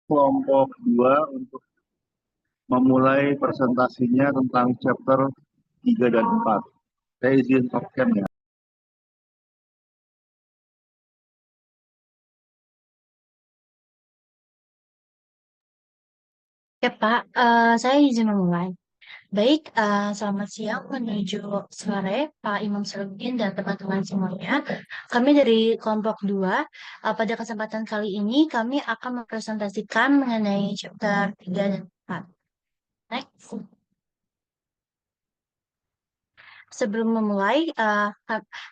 kelompok 2 untuk memulai presentasinya tentang chapter 3 dan 4. Saya izin top-cam ya. Ya Pak, saya izin memulai. Baik, selamat siang menuju sore Pak Imam Syaluddin dan teman-teman semuanya. Kami dari kelompok 2, pada kesempatan kali ini kami akan mempresentasikan mengenai chapter 3 dan 4. Next. Sebelum memulai,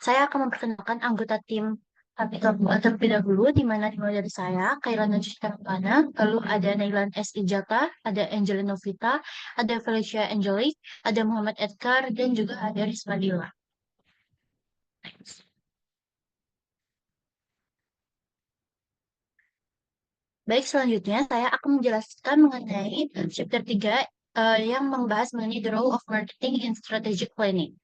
saya akan memperkenalkan anggota tim kami terlebih dahulu, di mana dimulai dari saya, Kailan Najis Kampana, lalu ada Nailan S. Ijata, ada Angelina Novita, ada Felicia Angelic, ada Muhammad Edgar, dan juga ada Risma Dila. Baik, selanjutnya saya akan menjelaskan mengenai chapter 3 yang membahas mengenai the role of marketing in strategic planning.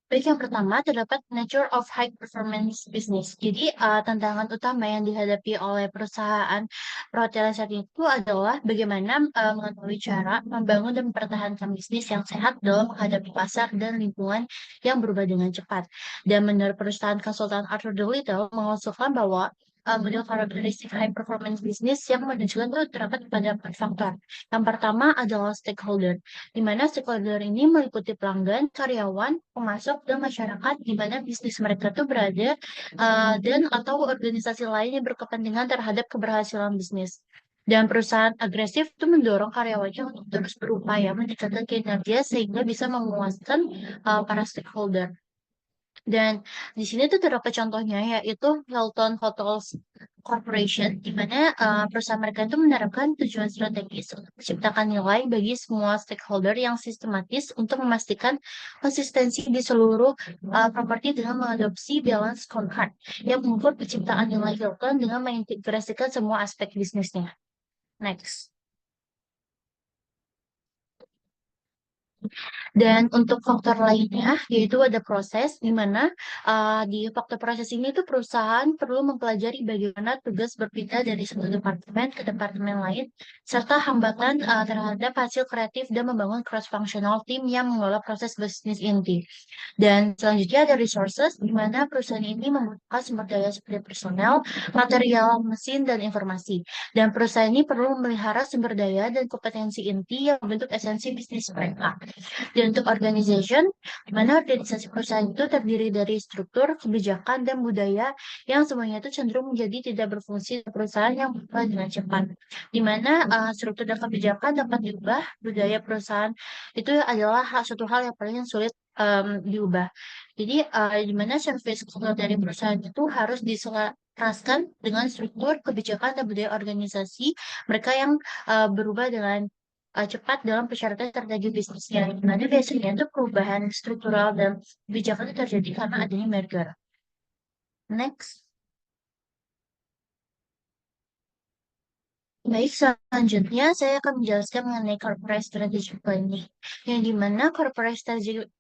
Baik, yang pertama terdapat nature of high performance business. Jadi, tantangan utama yang dihadapi oleh perusahaan perhotelan saat itu adalah bagaimana mengetahui cara membangun dan mempertahankan bisnis yang sehat dalam menghadapi pasar dan lingkungan yang berubah dengan cepat. Dan menurut perusahaan konsultan Arthur D. Little mengusulkan bahwa model karakteristik high performance business yang menunjukkan itu terdapat pada 4 faktor. Yang pertama adalah stakeholder, di mana stakeholder ini meliputi pelanggan, karyawan, pemasok, dan masyarakat di mana bisnis mereka tuh berada dan atau organisasi lain yang berkepentingan terhadap keberhasilan bisnis. Dan perusahaan agresif itu mendorong karyawannya untuk terus berupaya meningkatkan kinerja sehingga bisa memuaskan para stakeholder. Dan di sini tuh terdapat contohnya yaitu Hilton Hotels Corporation, di mana perusahaan mereka itu menerapkan tujuan strategis untuk menciptakan nilai bagi semua stakeholder yang sistematis untuk memastikan konsistensi di seluruh properti dengan mengadopsi balance scorecard yang mengukur penciptaan nilai Hilton dengan mengintegrasikan semua aspek bisnisnya. Next. Dan untuk faktor lainnya, yaitu ada proses, di mana di faktor proses ini tuh perusahaan perlu mempelajari bagaimana tugas berpindah dari satu departemen ke departemen lain, serta hambatan terhadap hasil kreatif dan membangun cross-functional team yang mengelola proses bisnis inti. Dan selanjutnya ada resources, di mana perusahaan ini membutuhkan sumber daya seperti personel, material, mesin, dan informasi. Dan perusahaan ini perlu memelihara sumber daya dan kompetensi inti yang membentuk esensi bisnis mereka. Dan untuk organization, di mana organisasi perusahaan itu terdiri dari struktur, kebijakan, dan budaya yang semuanya itu cenderung menjadi tidak berfungsi di perusahaan yang berubah dengan cepat. Di mana struktur dan kebijakan dapat diubah, budaya perusahaan itu adalah suatu hal yang paling sulit diubah. Jadi, di mana service culture dari perusahaan itu harus diselaraskan dengan struktur, kebijakan, dan budaya organisasi mereka yang berubah dengan cepat dalam persyaratan strategi bisnisnya. Di mana biasanya itu perubahan struktural dan kebijakan itu terjadi karena adanya merger. Next. Baik, selanjutnya saya akan menjelaskan mengenai corporate strategic planning. Yang dimana corporate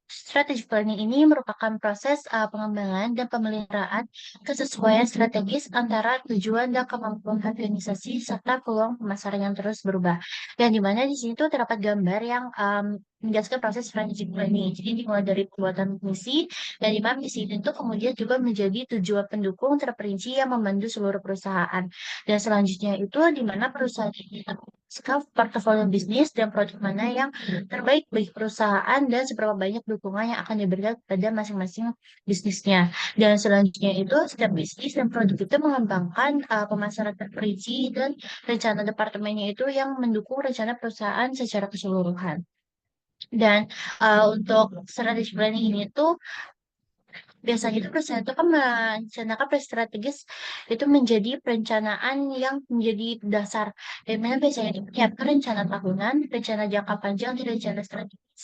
strategic planning ini merupakan proses pengembangan dan pemeliharaan kesesuaian strategis antara tujuan dan kemampuan organisasi serta peluang pemasaran yang terus berubah. Yang dimana di sini tuh terdapat gambar yang menjelaskan proses strategic planning. Jadi dimulai dari pembuatan misi, dan di mana misi itu kemudian juga menjadi tujuan pendukung terperinci yang membantu seluruh perusahaan. Dan selanjutnya itu di mana perusahaan ini skaf portofolio bisnis dan produk mana yang terbaik bagi perusahaan dan seberapa banyak dukungan yang akan diberikan kepada masing-masing bisnisnya. Dan selanjutnya itu setiap bisnis dan produk itu mengembangkan pemasaran terperinci dan rencana departemennya itu yang mendukung rencana perusahaan secara keseluruhan. Dan untuk strategic planning ini tuh biasanya itu perusahaan itu kan merencanakan plan strategis itu menjadi perencanaan yang menjadi dasar. Dari mana biasanya itu menyiapkan rencana tahunan, rencana jangka panjang, dan rencana strategis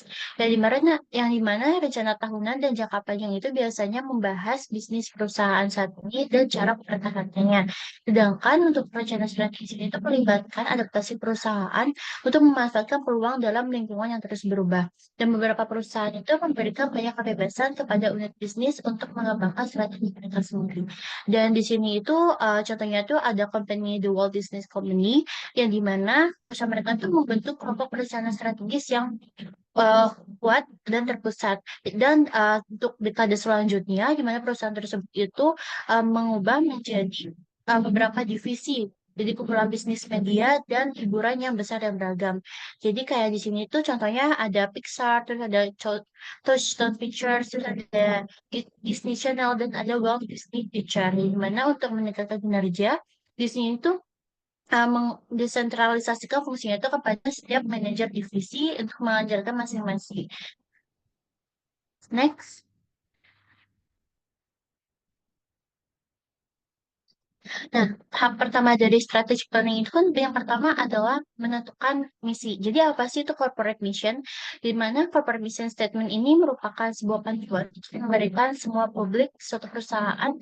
yang dimana rencana tahunan dan jangka panjang itu biasanya membahas bisnis perusahaan saat ini dan cara pertahanannya. Sedangkan untuk rencana strategis itu melibatkan adaptasi perusahaan untuk memanfaatkan peluang dalam lingkungan yang terus berubah. Dan beberapa perusahaan itu memberikan banyak kebebasan kepada unit bisnis untuk mengembangkan strategi mereka sendiri. Dan di sini itu contohnya itu ada company The Walt Disney Company yang dimana perusahaan mereka itu membentuk kelompok perencana strategis yang eh, kuat dan terpusat. Dan untuk dekade selanjutnya, di mana perusahaan tersebut itu mengubah menjadi beberapa divisi. Jadi kumpulan bisnis media dan hiburan yang besar dan beragam. Jadi kayak di sini tuh contohnya ada Pixar, terus ada Touchstone Pictures, terus ada Disney Channel, dan ada Walt Disney Pictures. Di mana untuk meningkatkan kinerja, di sini tuh mendesentralisasikan fungsinya itu kepada setiap manajer divisi untuk mengajarkan masing-masing. Next. Nah, tahap pertama dari strategic planning itu kan yang pertama adalah menentukan misi. Jadi apa sih itu corporate mission? Di mana corporate mission statement ini merupakan sebuah panduan yang memberikan semua publik suatu perusahaan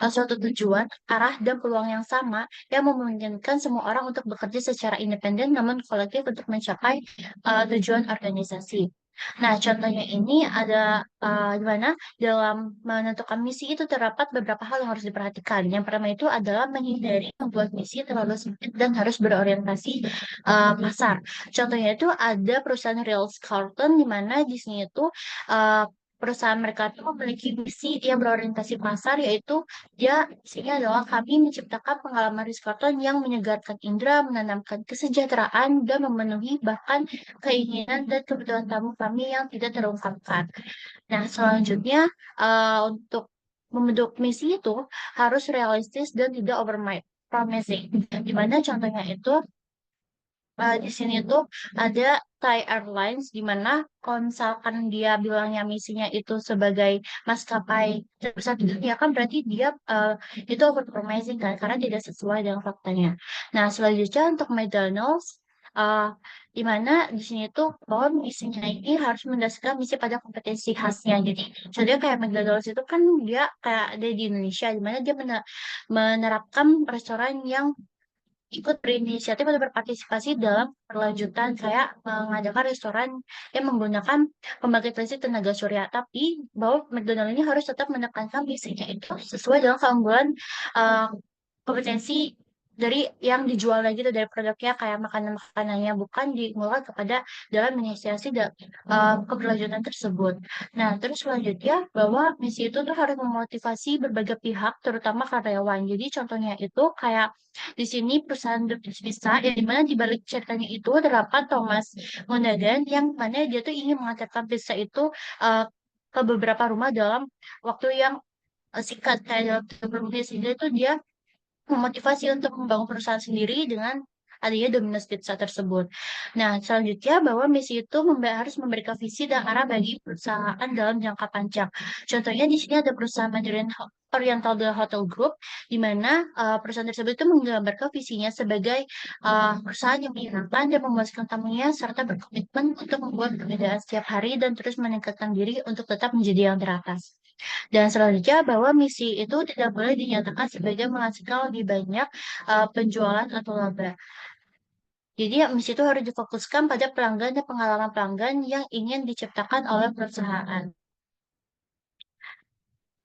suatu tujuan, arah, dan peluang yang sama yang memungkinkan semua orang untuk bekerja secara independen namun kolektif untuk mencapai tujuan organisasi. Nah, contohnya ini ada di mana dalam menentukan misi itu terdapat beberapa hal yang harus diperhatikan. Yang pertama itu adalah menghindari membuat misi terlalu sempit dan harus berorientasi pasar. Contohnya itu ada perusahaan Ritz-Carlton di mana di sini itu uh, perusahaan mereka itu memiliki misi yang berorientasi pasar, yaitu dia isinya adalah kami menciptakan pengalaman Ritz-Carlton yang menyegarkan indera, menanamkan kesejahteraan, dan memenuhi bahkan keinginan dan kebutuhan tamu kami yang tidak terungkapkan. Nah, selanjutnya untuk membentuk misi itu harus realistis dan tidak over promising. Di mana contohnya itu di sini tuh ada Thai Airlines di mana kalau misalkan dia bilangnya misinya itu sebagai maskapai terbesar di dunia kan berarti dia itu over promising kan karena tidak sesuai dengan faktanya. Nah, selanjutnya untuk McDonald's uh, di mana di sini tuh bahwa misinya ini harus mendasarkan misi pada kompetensi khasnya. Jadi, contohnya kayak McDonald's itu kan dia kayak ada di Indonesia, di mana dia menerapkan restoran yang ikut berinisiatif atau berpartisipasi dalam perlanjutan kayak mengadakan restoran yang menggunakan pembangkit listrik tenaga surya. Tapi bahwa McDonald ini harus tetap menekankan misinya itu sesuai dengan keunggulan uh, kompetensi dari yang dijual lagi itu dari produknya kayak makanan-makanannya bukan dimulai kepada dalam inisiasi keberlanjutan tersebut. Nah, terus selanjutnya bahwa misi itu tuh harus memotivasi berbagai pihak, terutama karyawan. Jadi contohnya itu kayak di sini perusahaan The Pizza yang dimana di balik ceritanya itu terdapat Thomas Monaghan yang mana dia tuh ingin mengantarkan pizza itu uh, ke beberapa rumah dalam waktu yang singkat kayak dalam 30 menit sehingga itu dia memotivasi untuk membangun perusahaan sendiri dengan adanya Domino's Pizza tersebut. Nah, selanjutnya bahwa misi itu harus memberikan visi dan arah bagi perusahaan dalam jangka panjang. Contohnya di sini ada perusahaan Mandarin Oriental The Hotel Group, di mana perusahaan tersebut itu menggambarkan visinya sebagai perusahaan yang menyenangkan dan memuaskan tamunya, serta berkomitmen untuk membuat perbedaan setiap hari dan terus meningkatkan diri untuk tetap menjadi yang teratas. Dan selanjutnya bahwa misi itu tidak boleh dinyatakan sebagai menghasilkan lebih banyak penjualan atau laba. Jadi misi itu harus difokuskan pada pelanggan dan pengalaman pelanggan yang ingin diciptakan oleh perusahaan.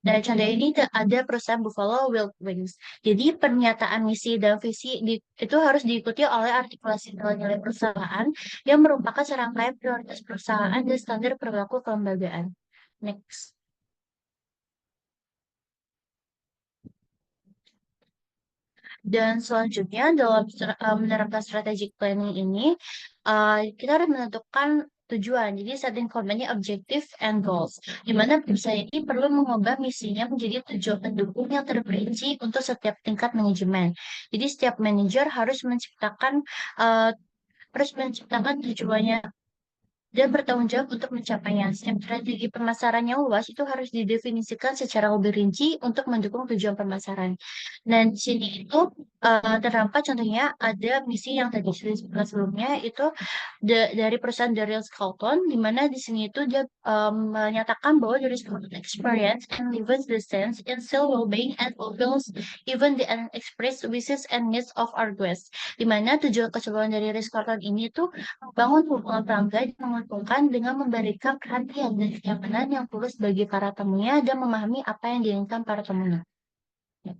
Dan contoh ini ada perusahaan Buffalo Wild Wings. Jadi pernyataan misi dan visi itu harus diikuti oleh artikulasi nilai-nilai perusahaan yang merupakan serangkaian prioritas perusahaan dan standar perilaku kelembagaan. Next. Dan selanjutnya dalam menerapkan strategic planning ini, kita harus menentukan tujuan. Jadi setting company objective and goals. Di mana perusahaan ini perlu mengubah misinya menjadi tujuan pendukung yang terperinci untuk setiap tingkat manajemen. Jadi setiap manajer harus menciptakan tujuannya dan bertanggung jawab untuk mencapainya. Setiap strategi pemasaran yang luas itu harus didefinisikan secara lebih rinci untuk mendukung tujuan pemasaran. Dan di sini itu terdapat contohnya ada misi yang tadi disebutkan sebelumnya itu dari perusahaan The Ritz-Carlton, di mana di sini itu dia menyatakan bahwa The Ritz-Carlton experience and lives the sense in still well-being and fulfills even the unexpressed wishes and needs of our guests. Di mana tujuan keseluruhan dari Ritz-Carlton ini tuh bangun hubungan pelanggan yang menguntungkan dengan memberikan perhatian dan kenyamanan yang tulus bagi para tamunya dan memahami apa yang diinginkan para tamunya. Ya.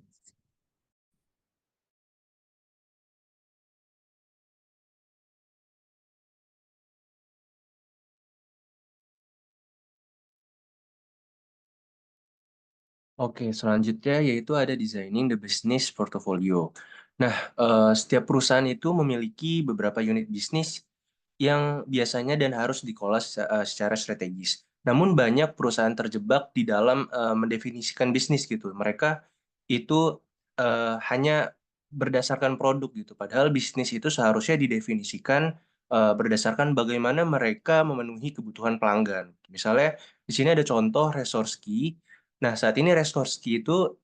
Oke, selanjutnya yaitu ada designing the business portfolio. Nah, setiap perusahaan itu memiliki beberapa unit bisnis yang biasanya dan harus dikelola secara strategis. Namun banyak perusahaan terjebak di dalam mendefinisikan bisnis gitu. Mereka itu hanya berdasarkan produk gitu. Padahal bisnis itu seharusnya didefinisikan berdasarkan bagaimana mereka memenuhi kebutuhan pelanggan. Misalnya di sini ada contoh Resorski. Nah, saat ini Resorski itu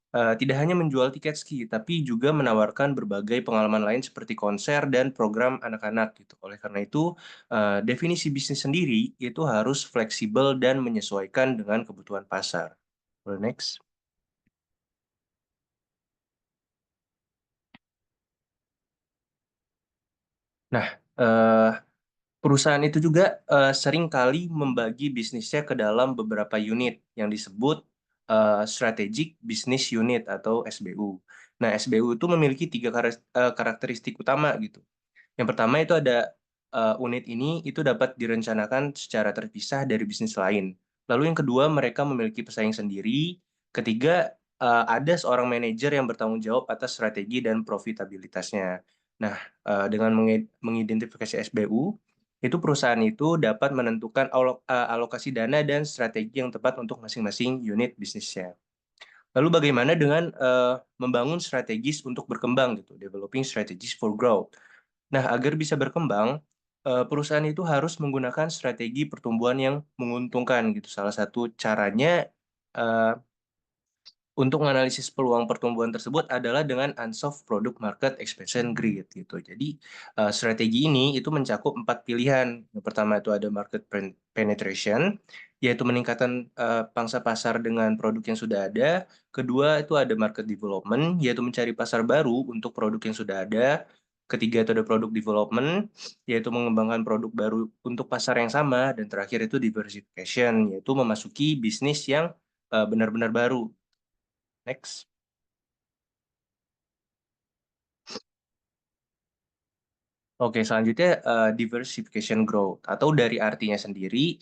tidak hanya menjual tiket ski, tapi juga menawarkan berbagai pengalaman lain seperti konser dan program anak-anak gitu. Oleh karena itu, definisi bisnis sendiri itu harus fleksibel dan menyesuaikan dengan kebutuhan pasar. Boleh next. Nah, perusahaan itu juga sering kali membagi bisnisnya ke dalam beberapa unit yang disebut Strategic Business Unit atau SBU. Nah, SBU itu memiliki tiga karakteristik utama gitu. Yang pertama itu ada unit ini itu dapat direncanakan secara terpisah dari bisnis lain. Lalu yang kedua, mereka memiliki pesaing sendiri. Ketiga, ada seorang manajer yang bertanggung jawab atas strategi dan profitabilitasnya. Nah, dengan mengidentifikasi SBU, itu perusahaan itu dapat menentukan alokasi dana dan strategi yang tepat untuk masing-masing unit bisnisnya. Lalu bagaimana dengan membangun strategis untuk berkembang gitu, developing strategies for growth. Nah, agar bisa berkembang, perusahaan itu harus menggunakan strategi pertumbuhan yang menguntungkan gitu. Salah satu caranya eh, untuk menganalisis peluang pertumbuhan tersebut adalah dengan unsolved product market expansion grid gitu. Jadi strategi ini itu mencakup 4 pilihan. Yang pertama itu ada market penetration, yaitu meningkatkan pangsa pasar dengan produk yang sudah ada. Kedua itu ada market development, yaitu mencari pasar baru untuk produk yang sudah ada. Ketiga itu ada product development, yaitu mengembangkan produk baru untuk pasar yang sama. Dan terakhir itu diversification, yaitu memasuki bisnis yang benar-benar baru. Next. Oke, selanjutnya diversification growth atau dari artinya sendiri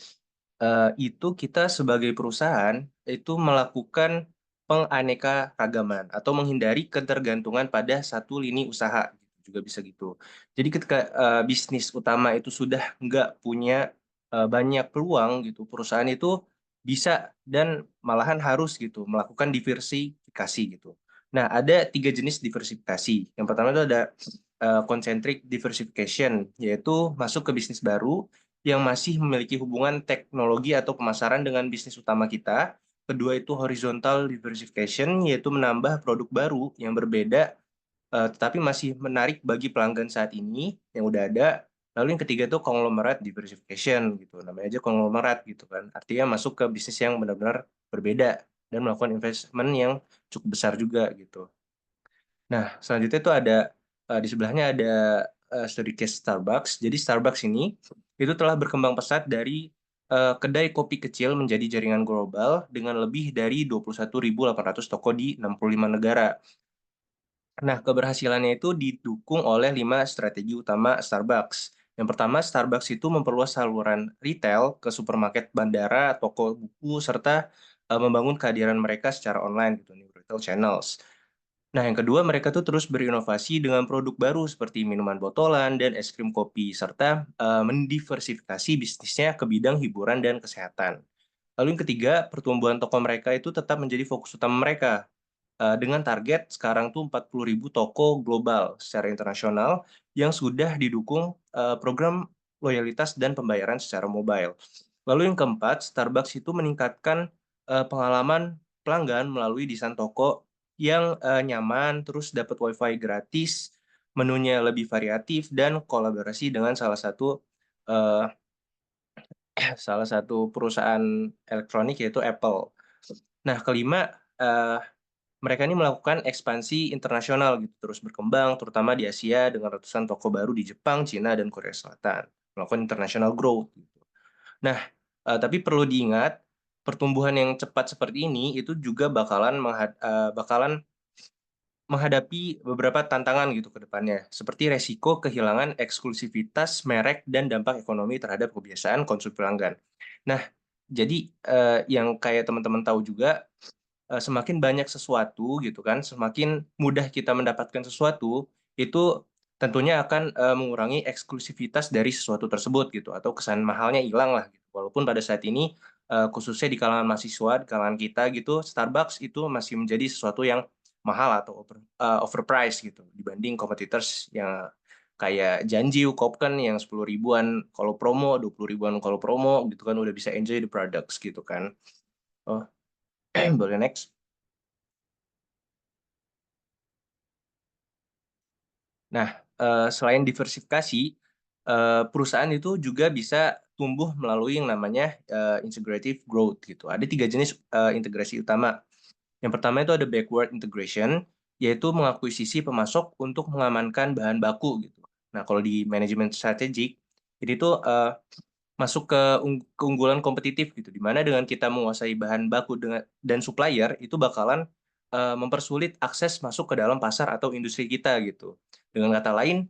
itu kita sebagai perusahaan itu melakukan penganeka-ragaman atau menghindari ketergantungan pada satu lini usaha gitu, juga bisa gitu. Jadi ketika bisnis utama itu sudah nggak punya banyak peluang gitu, perusahaan itu bisa dan malahan harus gitu melakukan diversifikasi gitu. Nah, ada 3 jenis diversifikasi. Yang pertama itu ada concentric diversification, yaitu masuk ke bisnis baru yang masih memiliki hubungan teknologi atau pemasaran dengan bisnis utama kita. Kedua itu horizontal diversification, yaitu menambah produk baru yang berbeda, tetapi masih menarik bagi pelanggan saat ini yang udah ada. Lalu yang ketiga itu conglomerate diversification, gitu. Namanya aja conglomerate gitu kan. Artinya masuk ke bisnis yang benar-benar berbeda dan melakukan investment yang cukup besar juga gitu. Nah, selanjutnya itu ada di sebelahnya ada studi case Starbucks. Jadi Starbucks ini itu telah berkembang pesat dari kedai kopi kecil menjadi jaringan global dengan lebih dari 21.800 toko di 65 negara. Nah, keberhasilannya itu didukung oleh 5 strategi utama Starbucks. Yang pertama, Starbucks itu memperluas saluran retail ke supermarket, bandara, toko buku, serta membangun kehadiran mereka secara online gitu, new retail channels. Nah, yang kedua, mereka tuh terus berinovasi dengan produk baru seperti minuman botolan dan es krim kopi, serta mendiversifikasi bisnisnya ke bidang hiburan dan kesehatan. Lalu yang ketiga, pertumbuhan toko mereka itu tetap menjadi fokus utama mereka. Dengan target sekarang tuh 40.000 toko global secara internasional yang sudah didukung program loyalitas, dan pembayaran secara mobile. Lalu yang keempat, Starbucks itu meningkatkan pengalaman pelanggan melalui desain toko yang nyaman, terus dapat WiFi gratis, menunya lebih variatif, dan kolaborasi dengan salah satu eh, perusahaan elektronik yaitu Apple. Nah, kelima, mereka ini melakukan ekspansi internasional gitu, terus berkembang, terutama di Asia dengan ratusan toko baru di Jepang, Cina, dan Korea Selatan, melakukan international growth. Gitu. Nah, tapi perlu diingat, pertumbuhan yang cepat seperti ini itu juga bakalan menghadapi beberapa tantangan gitu ke depannya, seperti resiko kehilangan eksklusivitas merek dan dampak ekonomi terhadap kebiasaan konsumsi pelanggan. Nah, jadi yang kayak teman-teman tahu juga, semakin banyak sesuatu gitu kan, semakin mudah kita mendapatkan sesuatu, itu tentunya akan mengurangi eksklusivitas dari sesuatu tersebut gitu, atau kesan mahalnya hilang lah gitu. Walaupun pada saat ini khususnya di kalangan mahasiswa, di kalangan kita gitu, Starbucks itu masih menjadi sesuatu yang mahal atau overpriced gitu dibanding competitors yang kayak Janji, Kopken yang 10 ribuan kalau promo, 20 ribuan kalau promo gitu kan udah bisa enjoy the products gitu kan. Oh, boleh next. Nah, selain diversifikasi, perusahaan itu juga bisa tumbuh melalui yang namanya integrative growth gitu. Ada 3 jenis integrasi utama. Yang pertama itu ada backward integration, yaitu mengakuisisi pemasok untuk mengamankan bahan baku gitu. Nah, kalau di manajemen strategik, ini tuh masuk ke keunggulan kompetitif gitu, di mana dengan kita menguasai bahan baku dan supplier itu bakalan mempersulit akses masuk ke dalam pasar atau industri kita gitu. Dengan kata lain,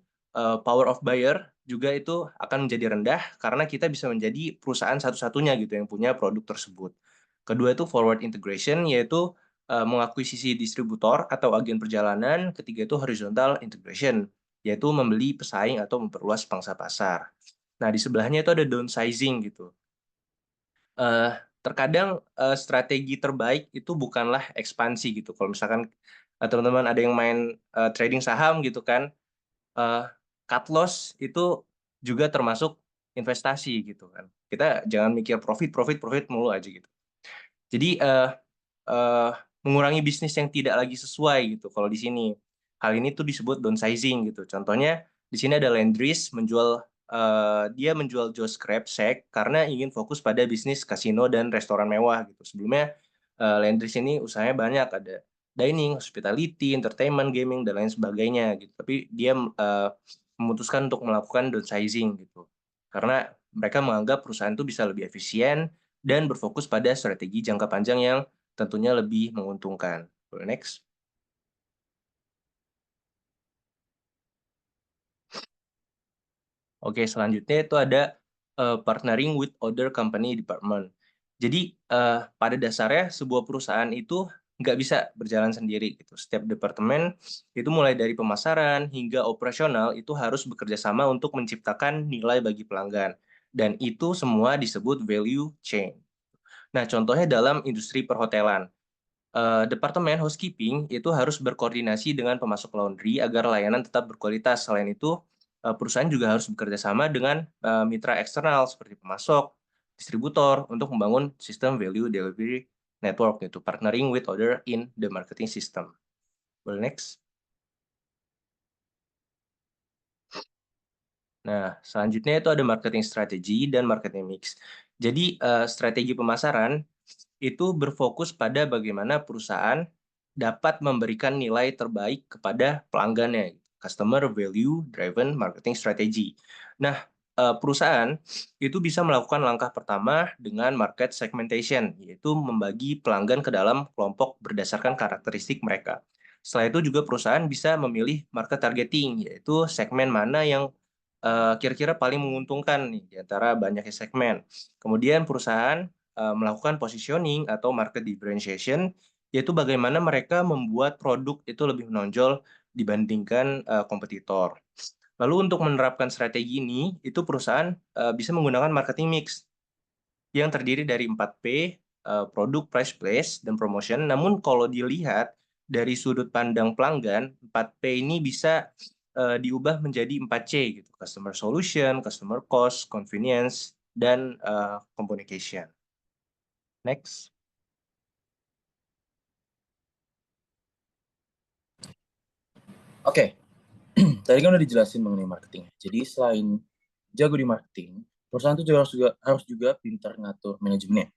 power of buyer juga itu akan menjadi rendah karena kita bisa menjadi perusahaan satu-satunya gitu yang punya produk tersebut. Kedua itu forward integration, yaitu mengakuisisi distributor atau agen perjalanan. Ketiga itu horizontal integration, yaitu membeli pesaing atau memperluas pangsa pasar. Nah, di sebelahnya itu ada downsizing gitu. Terkadang strategi terbaik itu bukanlah ekspansi gitu. Kalau misalkan teman-teman ada yang main trading saham gitu kan, cut loss itu juga termasuk investasi gitu kan. Kita jangan mikir profit mulu aja gitu. Jadi eh, mengurangi bisnis yang tidak lagi sesuai gitu. Kalau di sini hal ini tuh disebut downsizing gitu. Contohnya di sini ada Landry's dia menjual Joe's Crab Shack karena ingin fokus pada bisnis kasino dan restoran mewah gitu. Sebelumnya Landry's ini usahanya banyak, ada dining, hospitality, entertainment, gaming, dan lain sebagainya gitu. Tapi dia memutuskan untuk melakukan downsizing gitu. Karena mereka menganggap perusahaan itu bisa lebih efisien dan berfokus pada strategi jangka panjang yang tentunya lebih menguntungkan. Boleh next. Oke, selanjutnya itu ada partnering with other company department. Jadi pada dasarnya sebuah perusahaan itu nggak bisa berjalan sendiri gitu. Setiap departemen itu mulai dari pemasaran hingga operasional itu harus bekerja sama untuk menciptakan nilai bagi pelanggan. Dan itu semua disebut value chain. Nah, contohnya dalam industri perhotelan. Departemen housekeeping itu harus berkoordinasi dengan pemasok laundry agar layanan tetap berkualitas. Selain itu, perusahaan juga harus bekerja sama dengan mitra eksternal seperti pemasok, distributor untuk membangun sistem value delivery network itu partnering with other in the marketing system. Boleh next. Nah, selanjutnya itu ada marketing strategi dan marketing mix. Jadi, strategi pemasaran itu berfokus pada bagaimana perusahaan dapat memberikan nilai terbaik kepada pelanggannya, customer value driven marketing strategy. Nah, perusahaan itu bisa melakukan langkah pertama dengan market segmentation, yaitu membagi pelanggan ke dalam kelompok berdasarkan karakteristik mereka. Setelah itu juga perusahaan bisa memilih market targeting, yaitu segmen mana yang kira-kira paling menguntungkan nih di antara banyaknya segmen. Kemudian perusahaan melakukan positioning atau market differentiation, yaitu bagaimana mereka membuat produk itu lebih menonjol dibandingkan kompetitor. Lalu untuk menerapkan strategi ini, itu perusahaan bisa menggunakan marketing mix yang terdiri dari 4P, produk, price, place, dan promotion. Namun kalau dilihat dari sudut pandang pelanggan, 4P ini bisa diubah menjadi 4C gitu, customer solution, customer cost, convenience, dan communication. Next. Oke, tadi kan udah dijelasin mengenai marketing. Jadi selain jago di marketing, perusahaan itu harus juga pintar ngatur manajemennya.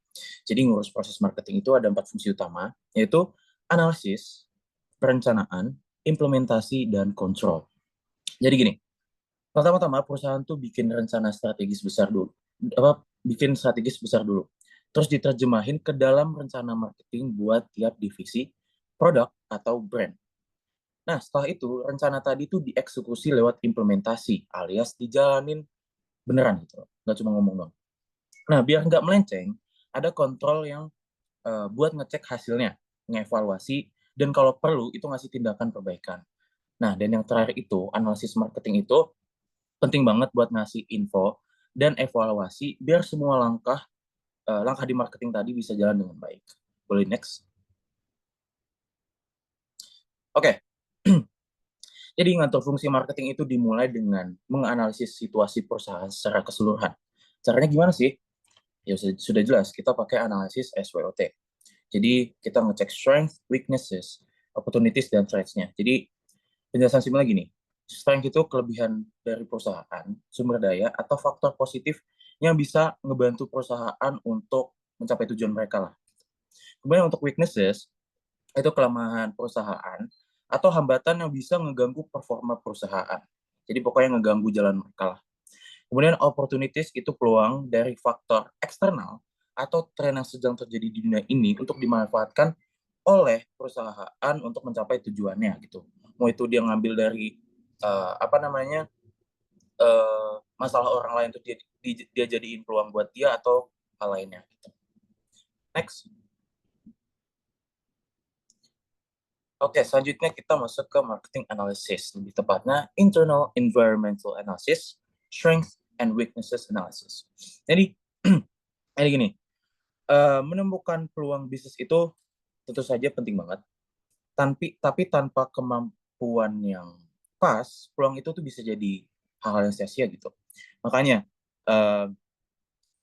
Jadi ngurus proses marketing itu ada 4 fungsi utama, yaitu analisis, perencanaan, implementasi, dan kontrol. Jadi gini, pertama-tama perusahaan tuh bikin rencana strategis besar dulu. Terus diterjemahin ke dalam rencana marketing buat tiap divisi, produk, atau brand. Nah, setelah itu, rencana tadi tuh dieksekusi lewat implementasi, alias dijalanin beneran gitu. Nggak cuma ngomong doang. Nah, biar nggak melenceng, ada kontrol yang buat ngecek hasilnya, ngevaluasi, dan kalau perlu itu ngasih tindakan perbaikan. Nah, dan yang terakhir itu, analisis marketing itu penting banget buat ngasih info dan evaluasi biar semua langkah di marketing tadi bisa jalan dengan baik. Boleh next? Oke. Jadi ngatur fungsi marketing itu dimulai dengan menganalisis situasi perusahaan secara keseluruhan. Caranya gimana sih? Ya sudah jelas, kita pakai analisis SWOT. Jadi kita ngecek strength, weaknesses, opportunities, dan threats-nya. Jadi penjelasan simpelnya gini, strength itu kelebihan dari perusahaan, sumber daya, atau faktor positif yang bisa ngebantu perusahaan untuk mencapai tujuan mereka lah. Kemudian untuk weaknesses, itu kelemahan perusahaan atau hambatan yang bisa ngeganggu performa perusahaan. Jadi pokoknya ngeganggu jalan mereka lah. Kemudian opportunities itu peluang dari faktor eksternal atau tren yang sedang terjadi di dunia ini untuk dimanfaatkan oleh perusahaan untuk mencapai tujuannya gitu. Mau itu dia ngambil dari masalah orang lain itu dia jadiin peluang buat dia atau hal lainnya gitu. Next. Oke, selanjutnya kita masuk ke marketing analysis, lebih tepatnya internal environmental analysis, strength and weaknesses analysis. Jadi, ini gini, menemukan peluang bisnis itu tentu saja penting banget, tapi tanpa kemampuan yang pas, peluang itu tuh bisa jadi hal-hal yang sia-sia gitu. Makanya,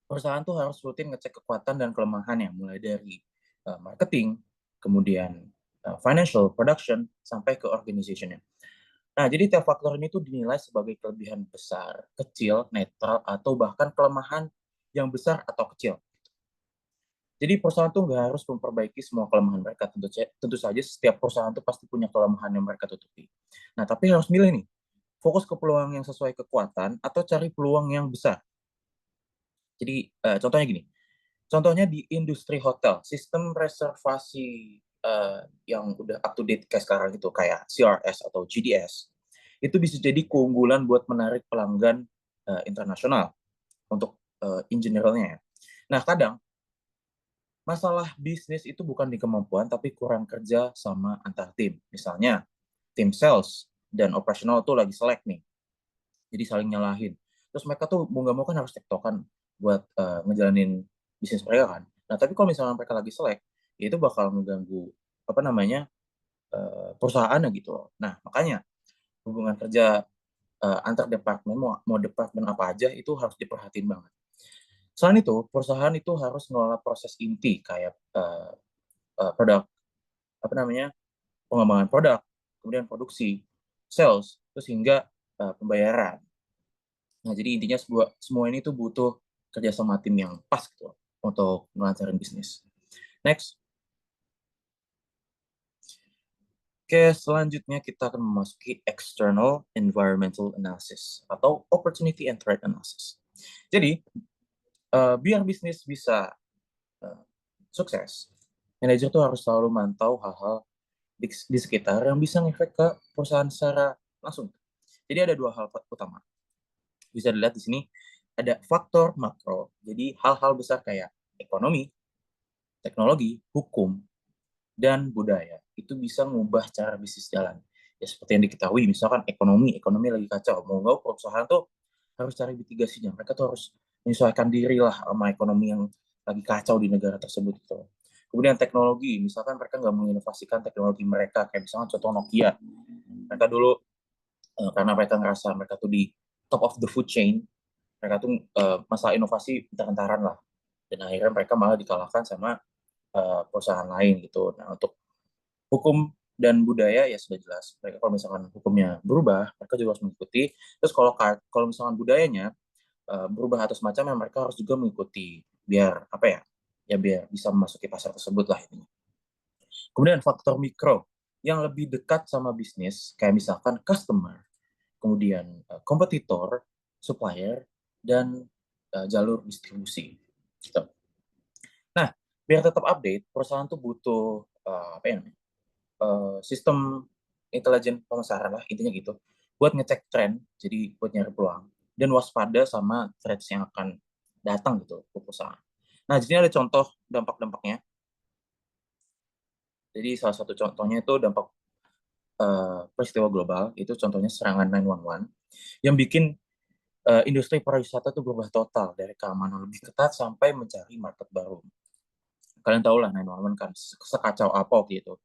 perusahaan tuh harus rutin ngecek kekuatan dan kelemahannya, mulai dari marketing, kemudian financial, production, sampai ke organization-nya. Nah, jadi tiap faktor ini tuh dinilai sebagai kelebihan besar, kecil, netral, atau bahkan kelemahan yang besar atau kecil. Jadi perusahaan tuh nggak harus memperbaiki semua kelemahan mereka. Tentu saja setiap perusahaan tuh pasti punya kelemahan yang mereka tutupi. Nah, tapi harus milih nih, fokus ke peluang yang sesuai kekuatan atau cari peluang yang besar. Jadi contohnya gini, contohnya di industri hotel, sistem reservasi yang udah up to date kayak sekarang itu, kayak CRS atau GDS, itu bisa jadi keunggulan buat menarik pelanggan internasional untuk in generalnya. Nah, kadang masalah bisnis itu bukan di kemampuan, tapi kurang kerja sama antar tim. Misalnya, tim sales dan operasional tuh lagi selek nih, jadi saling nyalahin. Terus mereka tuh mau nggak mau kan harus tektokan buat ngejalanin bisnis mereka kan. Nah, tapi kalau misalnya mereka lagi selek, ya itu bakal mengganggu perusahaannya gitu loh. Nah, makanya hubungan kerja antar departemen, mau departemen apa aja itu harus diperhatiin banget. Selain itu, perusahaan itu harus mengelola proses inti kayak produk, pengembangan produk, kemudian produksi, sales, terus hingga pembayaran. Nah, jadi intinya semua ini tuh butuh kerjasama tim yang pas gitu untuk melancarin bisnis. Next. Oke, selanjutnya kita akan memasuki external environmental analysis atau opportunity and threat analysis. Jadi, biar bisnis bisa sukses, manajer tuh harus selalu mantau hal-hal di sekitar yang bisa ngefek ke perusahaan secara langsung. Jadi ada 2 hal utama. Bisa dilihat di sini ada faktor makro. Jadi hal-hal besar kayak ekonomi, teknologi, hukum, dan budaya itu bisa mengubah cara bisnis jalan. Ya seperti yang diketahui, misalkan ekonomi lagi kacau, mau nggak perusahaan tuh harus cari mitigasinya. Mereka tuh harus menyesuaikan diri lah sama ekonomi yang lagi kacau di negara tersebut gitu. Kemudian teknologi, misalkan mereka nggak menginovasikan teknologi mereka, kayak misalkan contoh Nokia. Mereka dulu karena mereka ngerasa mereka tuh di top of the food chain, mereka tuh masalah inovasi bentar-bentaran lah, dan akhirnya mereka malah dikalahkan sama perusahaan lain gitu. Nah, untuk hukum dan budaya ya sudah jelas, mereka kalau misalkan hukumnya berubah, mereka juga harus mengikuti. Terus kalau misalkan budayanya berubah atau semacamnya, mereka harus juga mengikuti biar apa ya, biar bisa memasuki pasar tersebut lah ini. Kemudian faktor mikro yang lebih dekat sama bisnis, kayak misalkan customer, kemudian kompetitor, supplier, dan jalur distribusi. Gitu. Nah, biar tetap update, perusahaan tuh butuh apa ya namanya, sistem intelijen pemasaran lah, intinya gitu, buat ngecek tren, jadi buat nyari peluang, dan waspada sama threats yang akan datang gitu ke perusahaan. Nah, jadi ada contoh dampak-dampaknya. Jadi salah satu contohnya itu dampak peristiwa global, itu contohnya serangan 911, yang bikin industri pariwisata itu berubah total dari keamanan lebih ketat sampai mencari market baru. Kalian tahu lah 911 kan sekacau apa waktu itu.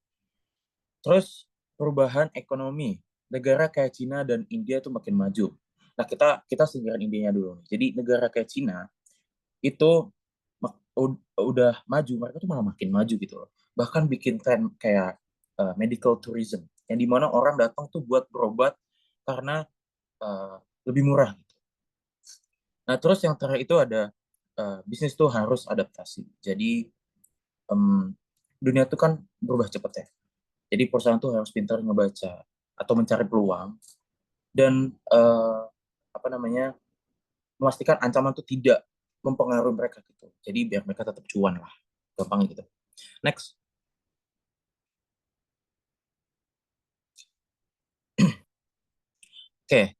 Terus perubahan ekonomi, negara kayak Cina dan India itu makin maju. Nah, kita singkiran Indianya dulu. Jadi negara kayak Cina itu udah maju, mereka tuh malah makin maju gitu loh. Bahkan bikin tren kayak medical tourism, yang dimana orang datang tuh buat berobat karena lebih murah gitu. Nah, terus yang terakhir itu ada bisnis tuh harus adaptasi. Jadi dunia tuh kan berubah cepat ya. Jadi perusahaan tuh harus pintar ngebaca atau mencari peluang dan apa namanya, memastikan ancaman itu tidak mempengaruhi mereka gitu. Jadi biar mereka tetap cuan lah, gampang gitu. Next. Oke,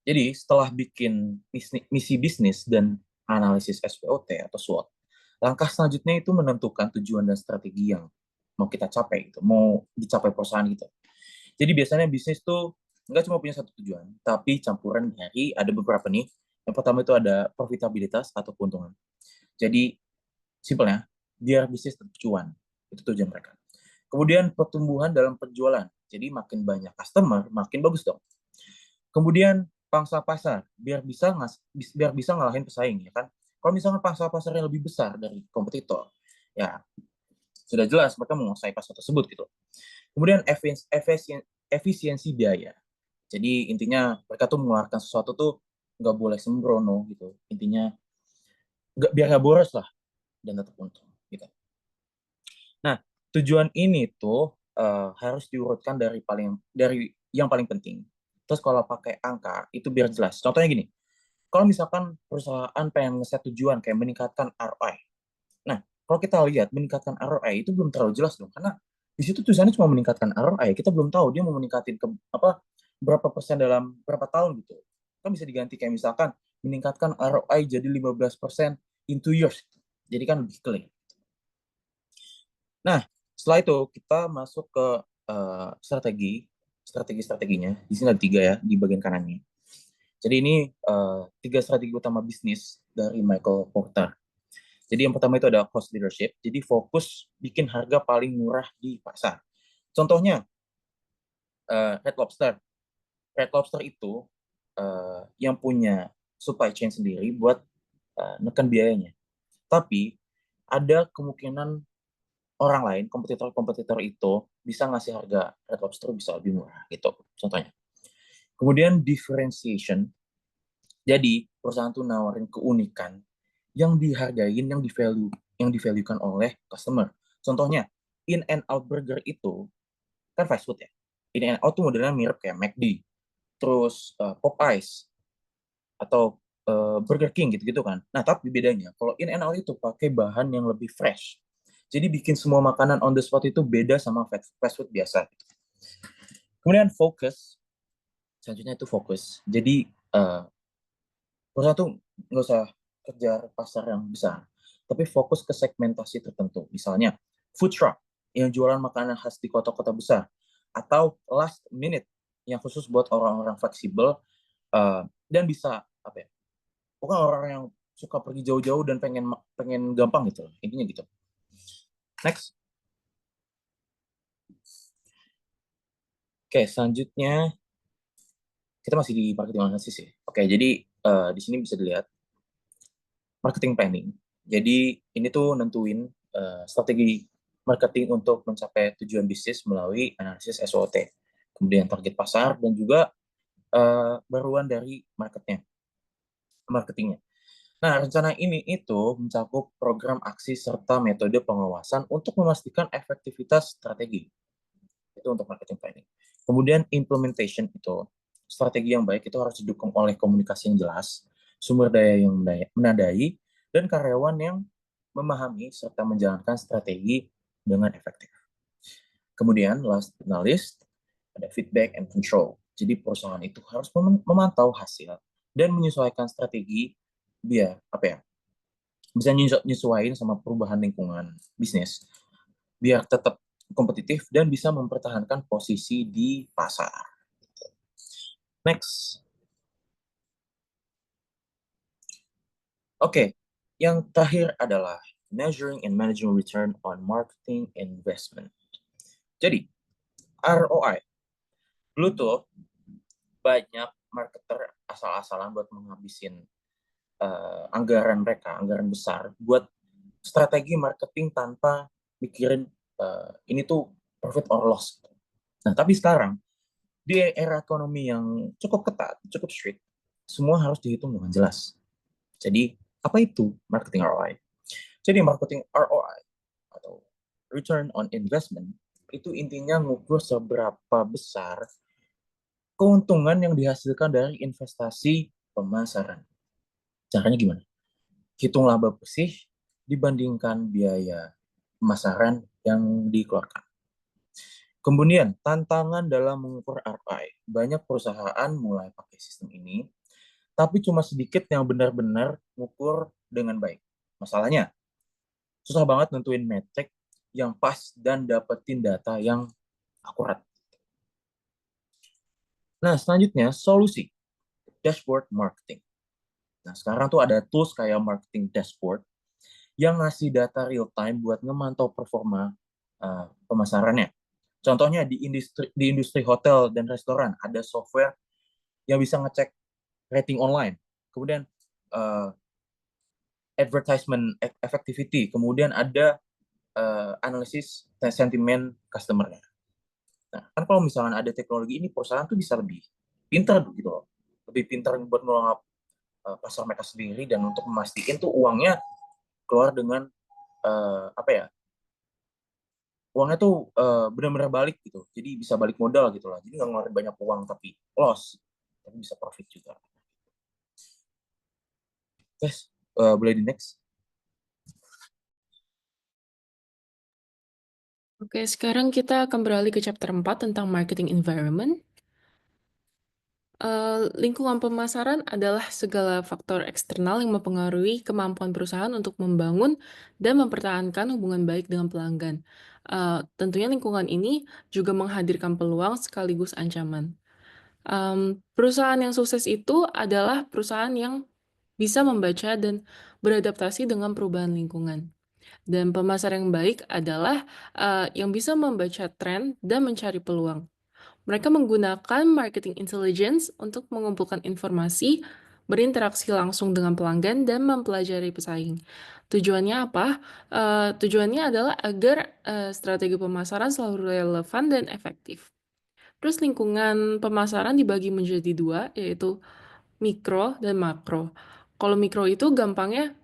jadi setelah bikin misi bisnis dan analisis SWOT atau SWOT, langkah selanjutnya itu menentukan tujuan dan strategi yang mau kita capai gitu, mau dicapai perusahaan gitu. Jadi biasanya bisnis tuh nggak cuma punya satu tujuan, tapi campuran dari ada beberapa nih. Yang pertama itu ada profitabilitas atau keuntungan. Jadi simpelnya, biar bisnis tetap cuan. Itu tujuan mereka. Kemudian pertumbuhan dalam penjualan. Jadi makin banyak customer, makin bagus dong. Kemudian pangsa pasar, biar bisa ngalahin pesaing ya kan. Kalau misalnya pangsa pasarnya lebih besar dari kompetitor, ya sudah jelas mereka menguasai pasar tersebut gitu. Kemudian efisiensi biaya. Jadi intinya mereka tuh mengeluarkan sesuatu tuh nggak boleh sembrono gitu. Intinya biar nggak boros lah dan tetap untung gitu. Nah, tujuan ini tuh harus diurutkan dari yang paling penting. Terus kalau pakai angka itu biar jelas. Contohnya gini, kalau misalkan perusahaan pengen ngeset tujuan kayak meningkatkan ROI. Nah, kalau kita lihat meningkatkan ROI itu belum terlalu jelas dong, karena di situ tulisannya cuma meningkatkan ROI. Kita belum tahu dia mau meningkatin ke apa, berapa persen dalam berapa tahun gitu. Kan bisa diganti kayak misalkan meningkatkan ROI jadi 15% in 2 years. Jadi kan lebih clear. Nah, setelah itu kita masuk ke strateginya. Di sini ada 3 ya di bagian kanannya. Jadi ini 3 strategi utama bisnis dari Michael Porter. Jadi yang pertama itu ada cost leadership. Jadi fokus bikin harga paling murah di pasar. Contohnya Red Lobster. Red Lobster itu yang punya supply chain sendiri buat neken biayanya. Tapi ada kemungkinan orang lain, kompetitor-kompetitor itu bisa ngasih harga Red Lobster bisa lebih murah gitu contohnya. Kemudian differentiation. Jadi perusahaan tuh nawarin keunikan yang dihargain, yang divaluekan oleh customer. Contohnya, In and Out Burger itu kan fast food ya. In and Out tuh modelnya mirip kayak McD, terus Popeyes atau Burger King gitu-gitu kan. Nah, tapi bedanya kalau In and Out itu pakai bahan yang lebih fresh. Jadi bikin semua makanan on the spot itu beda sama fast food biasa. Kemudian fokus, selanjutnya itu fokus. Jadi perusahaan tuh nggak usah kejar pasar yang besar, tapi fokus ke segmentasi tertentu. Misalnya food truck yang jualan makanan khas di kota-kota besar, atau last minute yang khusus buat orang-orang fleksibel dan bisa apa ya? Bukan orang yang suka pergi jauh-jauh dan pengen gampang gitu. Intinya gitu. Next. Oke, selanjutnya kita masih di marketing analysis ya. Oke, jadi di sini bisa dilihat marketing planning. Jadi ini tuh nentuin strategi marketing untuk mencapai tujuan bisnis melalui analisis SWOT, kemudian target pasar dan juga baruan dari marketingnya. Nah, rencana ini itu mencakup program aksi serta metode pengawasan untuk memastikan efektivitas strategi. Itu untuk marketing planning. Kemudian implementation itu, strategi yang baik itu harus didukung oleh komunikasi yang jelas, sumber daya yang menandai, dan karyawan yang memahami serta menjalankan strategi dengan efektif. Kemudian last but not least, ada feedback and control. Jadi perusahaan itu harus memantau hasil dan menyesuaikan strategi biar bisa nyesuaiin sama perubahan lingkungan bisnis biar tetap kompetitif dan bisa mempertahankan posisi di pasar. Next. Oke, yang terakhir adalah measuring and managing return on marketing investment. Jadi, ROI. Dulu tuh banyak marketer asal-asalan buat menghabisin anggaran besar buat strategi marketing tanpa mikirin ini tuh profit or loss. Nah, tapi sekarang di era ekonomi yang cukup ketat, cukup strict, semua harus dihitung dengan jelas. Jadi, apa itu marketing ROI? Jadi, marketing ROI atau return on investment itu intinya ngukur seberapa besar keuntungan yang dihasilkan dari investasi pemasaran. Caranya gimana? Hitung laba bersih dibandingkan biaya pemasaran yang dikeluarkan. Kemudian, tantangan dalam mengukur ROI. Banyak perusahaan mulai pakai sistem ini, tapi cuma sedikit yang benar-benar mengukur dengan baik. Masalahnya, susah banget nentuin metrik yang pas dan dapetin data yang akurat. Nah, selanjutnya, solusi. Dashboard marketing. Nah, sekarang tuh ada tools kayak marketing dashboard yang ngasih data real time buat ngemantau performa pemasarannya. Contohnya di industri hotel dan restoran ada software yang bisa ngecek rating online, kemudian advertisement effectivity, kemudian ada analisis sentimen customer-nya. Nah, kan kalau misalnya ada teknologi ini, perusahaan tuh bisa lebih pintar gitu loh, lebih pintar buat ngelola pasar mereka sendiri dan untuk memastikan tuh uangnya keluar dengan uangnya tuh benar-benar balik gitu, jadi bisa balik modal gitu lah, jadi nggak ngeluarin banyak uang tapi loss, tapi bisa profit juga. Guys, boleh di next. Oke, sekarang kita akan beralih ke chapter 4 tentang marketing environment. Lingkungan pemasaran adalah segala faktor eksternal yang mempengaruhi kemampuan perusahaan untuk membangun dan mempertahankan hubungan baik dengan pelanggan. Tentunya lingkungan ini juga menghadirkan peluang sekaligus ancaman. Perusahaan yang sukses itu adalah perusahaan yang bisa membaca dan beradaptasi dengan perubahan lingkungan. Dan pemasar yang baik adalah yang bisa membaca tren dan mencari peluang. Mereka menggunakan marketing intelligence untuk mengumpulkan informasi, berinteraksi langsung dengan pelanggan, dan mempelajari pesaing. Tujuannya apa? Tujuannya adalah agar strategi pemasaran selalu relevan dan efektif. Terus lingkungan pemasaran dibagi menjadi dua, yaitu mikro dan makro. Kalau mikro itu gampangnya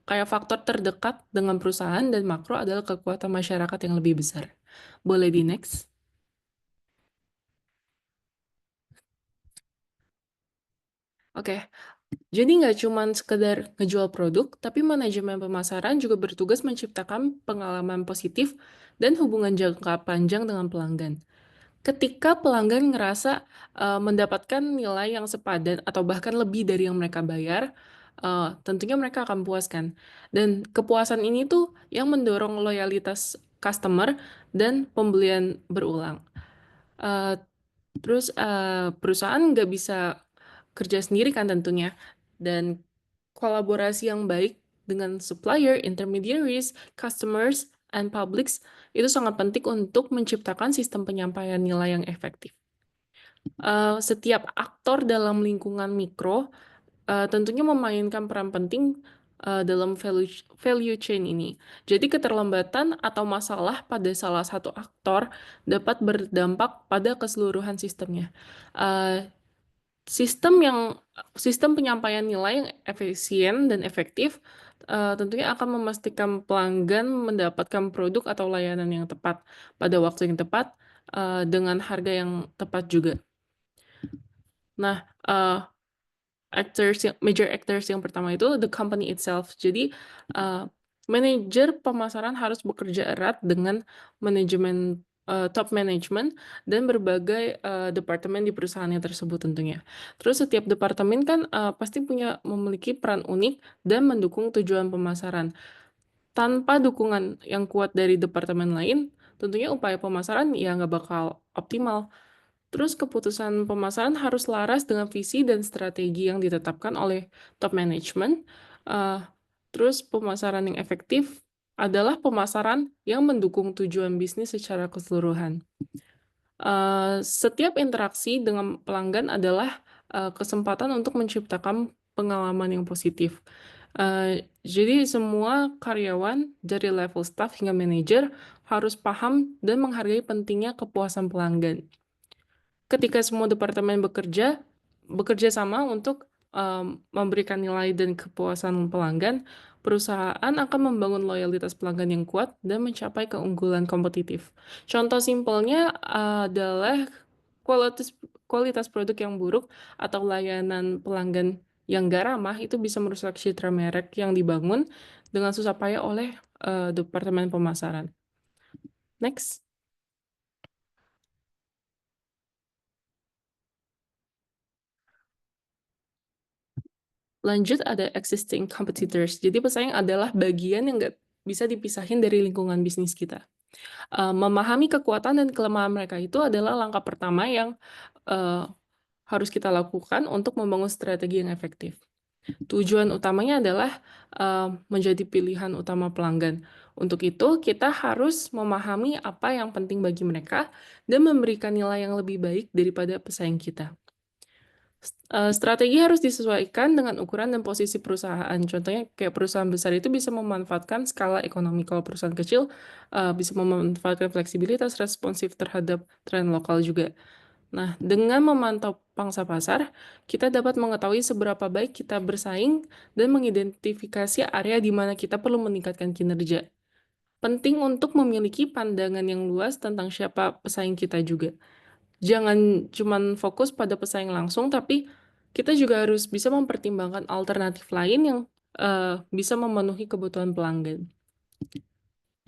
kayak faktor terdekat dengan perusahaan, dan makro adalah kekuatan masyarakat yang lebih besar. Boleh di next? Oke, jadi nggak cuma sekedar ngejual produk, tapi manajemen pemasaran juga bertugas menciptakan pengalaman positif dan hubungan jangka panjang dengan pelanggan. Ketika pelanggan ngerasa mendapatkan nilai yang sepadan atau bahkan lebih dari yang mereka bayar, tentunya mereka akan puas kan. Dan kepuasan ini tuh yang mendorong loyalitas customer dan pembelian berulang. Terus perusahaan nggak bisa kerja sendiri kan tentunya, dan kolaborasi yang baik dengan supplier, intermediaries, customers, and publics itu sangat penting untuk menciptakan sistem penyampaian nilai yang efektif. Setiap aktor dalam lingkungan mikro tentunya memainkan peran penting dalam value chain ini. Jadi keterlambatan atau masalah pada salah satu aktor dapat berdampak pada keseluruhan sistemnya. Uh, Sistem penyampaian nilai yang efisien dan efektif tentunya akan memastikan pelanggan mendapatkan produk atau layanan yang tepat pada waktu yang tepat dengan harga yang tepat juga. Nah, major actors yang pertama itu the company itself. Jadi manajer pemasaran harus bekerja erat dengan manajemen top management dan berbagai departemen di perusahaannya tersebut tentunya. Terus setiap departemen kan pasti memiliki peran unik dan mendukung tujuan pemasaran. Tanpa dukungan yang kuat dari departemen lain, tentunya upaya pemasaran ya nggak bakal optimal. Terus keputusan pemasaran harus laras dengan visi dan strategi yang ditetapkan oleh top management. Terus pemasaran yang efektif adalah pemasaran yang mendukung tujuan bisnis secara keseluruhan. Setiap interaksi dengan pelanggan adalah kesempatan untuk menciptakan pengalaman yang positif. Jadi semua karyawan dari level staff hingga manajer harus paham dan menghargai pentingnya kepuasan pelanggan. Ketika semua departemen bekerja sama untuk memberikan nilai dan kepuasan pelanggan, perusahaan akan membangun loyalitas pelanggan yang kuat dan mencapai keunggulan kompetitif. Contoh simpelnya adalah kualitas produk yang buruk atau layanan pelanggan yang gak ramah itu bisa merusak citra merek yang dibangun dengan susah payah oleh departemen pemasaran. Next. Lanjut ada existing competitors. Jadi pesaing adalah bagian yang nggak bisa dipisahin dari lingkungan bisnis kita. Memahami kekuatan dan kelemahan mereka itu adalah langkah pertama yang harus kita lakukan untuk membangun strategi yang efektif. Tujuan utamanya adalah menjadi pilihan utama pelanggan. Untuk itu, kita harus memahami apa yang penting bagi mereka dan memberikan nilai yang lebih baik daripada pesaing kita. Strategi harus disesuaikan dengan ukuran dan posisi perusahaan. Contohnya kayak perusahaan besar itu bisa memanfaatkan skala ekonomi, kalau perusahaan kecil bisa memanfaatkan fleksibilitas responsif terhadap tren lokal juga. Nah, dengan memantau pangsa pasar, kita dapat mengetahui seberapa baik kita bersaing dan mengidentifikasi area di mana kita perlu meningkatkan kinerja. Penting untuk memiliki pandangan yang luas tentang siapa pesaing kita juga. Jangan cuman fokus pada pesaing langsung, tapi kita juga harus bisa mempertimbangkan alternatif lain yang bisa memenuhi kebutuhan pelanggan.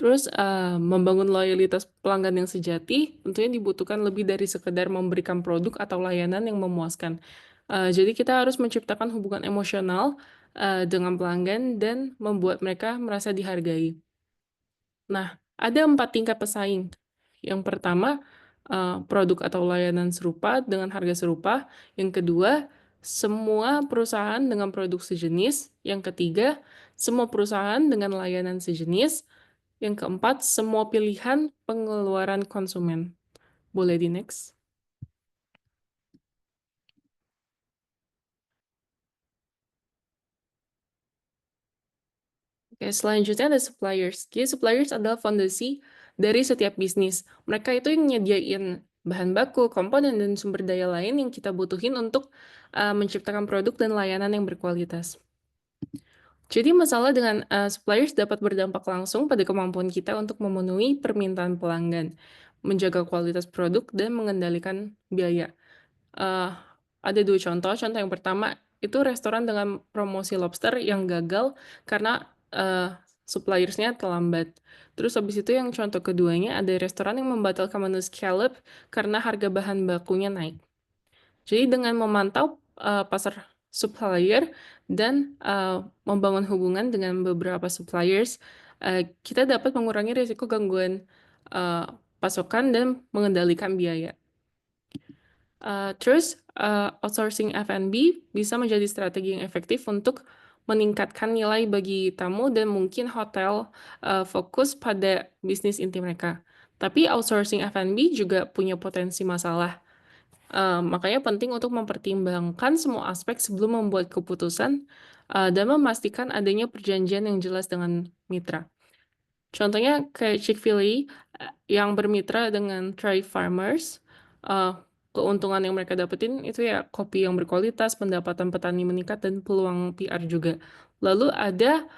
Terus membangun loyalitas pelanggan yang sejati tentunya dibutuhkan lebih dari sekedar memberikan produk atau layanan yang memuaskan. Jadi kita harus menciptakan hubungan emosional dengan pelanggan dan membuat mereka merasa dihargai. Nah, ada 4 tingkat pesaing. Yang pertama, produk atau layanan serupa dengan harga serupa. Yang kedua, semua perusahaan dengan produk sejenis. Yang ketiga, semua perusahaan dengan layanan sejenis. Yang keempat, semua pilihan pengeluaran konsumen. Boleh di next. Oke, selanjutnya ada suppliers. Jadi suppliers adalah fondasi dari setiap bisnis. Mereka itu yang nyediain bahan baku, komponen, dan sumber daya lain yang kita butuhin untuk menciptakan produk dan layanan yang berkualitas. Jadi masalah dengan suppliers dapat berdampak langsung pada kemampuan kita untuk memenuhi permintaan pelanggan, menjaga kualitas produk, dan mengendalikan biaya. Ada 2 contoh. Contoh yang pertama itu restoran dengan promosi lobster yang gagal karena suppliersnya terlambat. Terus habis itu yang contoh keduanya ada restoran yang membatalkan menu scallop karena harga bahan bakunya naik. Jadi dengan memantau pasar supplier dan membangun hubungan dengan beberapa suppliers, kita dapat mengurangi risiko gangguan pasokan dan mengendalikan biaya. Terus outsourcing F&B bisa menjadi strategi yang efektif untuk meningkatkan nilai bagi tamu dan mungkin hotel fokus pada bisnis inti mereka. Tapi outsourcing F&B juga punya potensi masalah. Makanya penting untuk mempertimbangkan semua aspek sebelum membuat keputusan, dan memastikan adanya perjanjian yang jelas dengan mitra. Contohnya kayak Chick-fil-A, yang bermitra dengan Thrive Farmers, keuntungan yang mereka dapetin itu ya kopi yang berkualitas, pendapatan petani meningkat, dan peluang PR juga. Lalu ada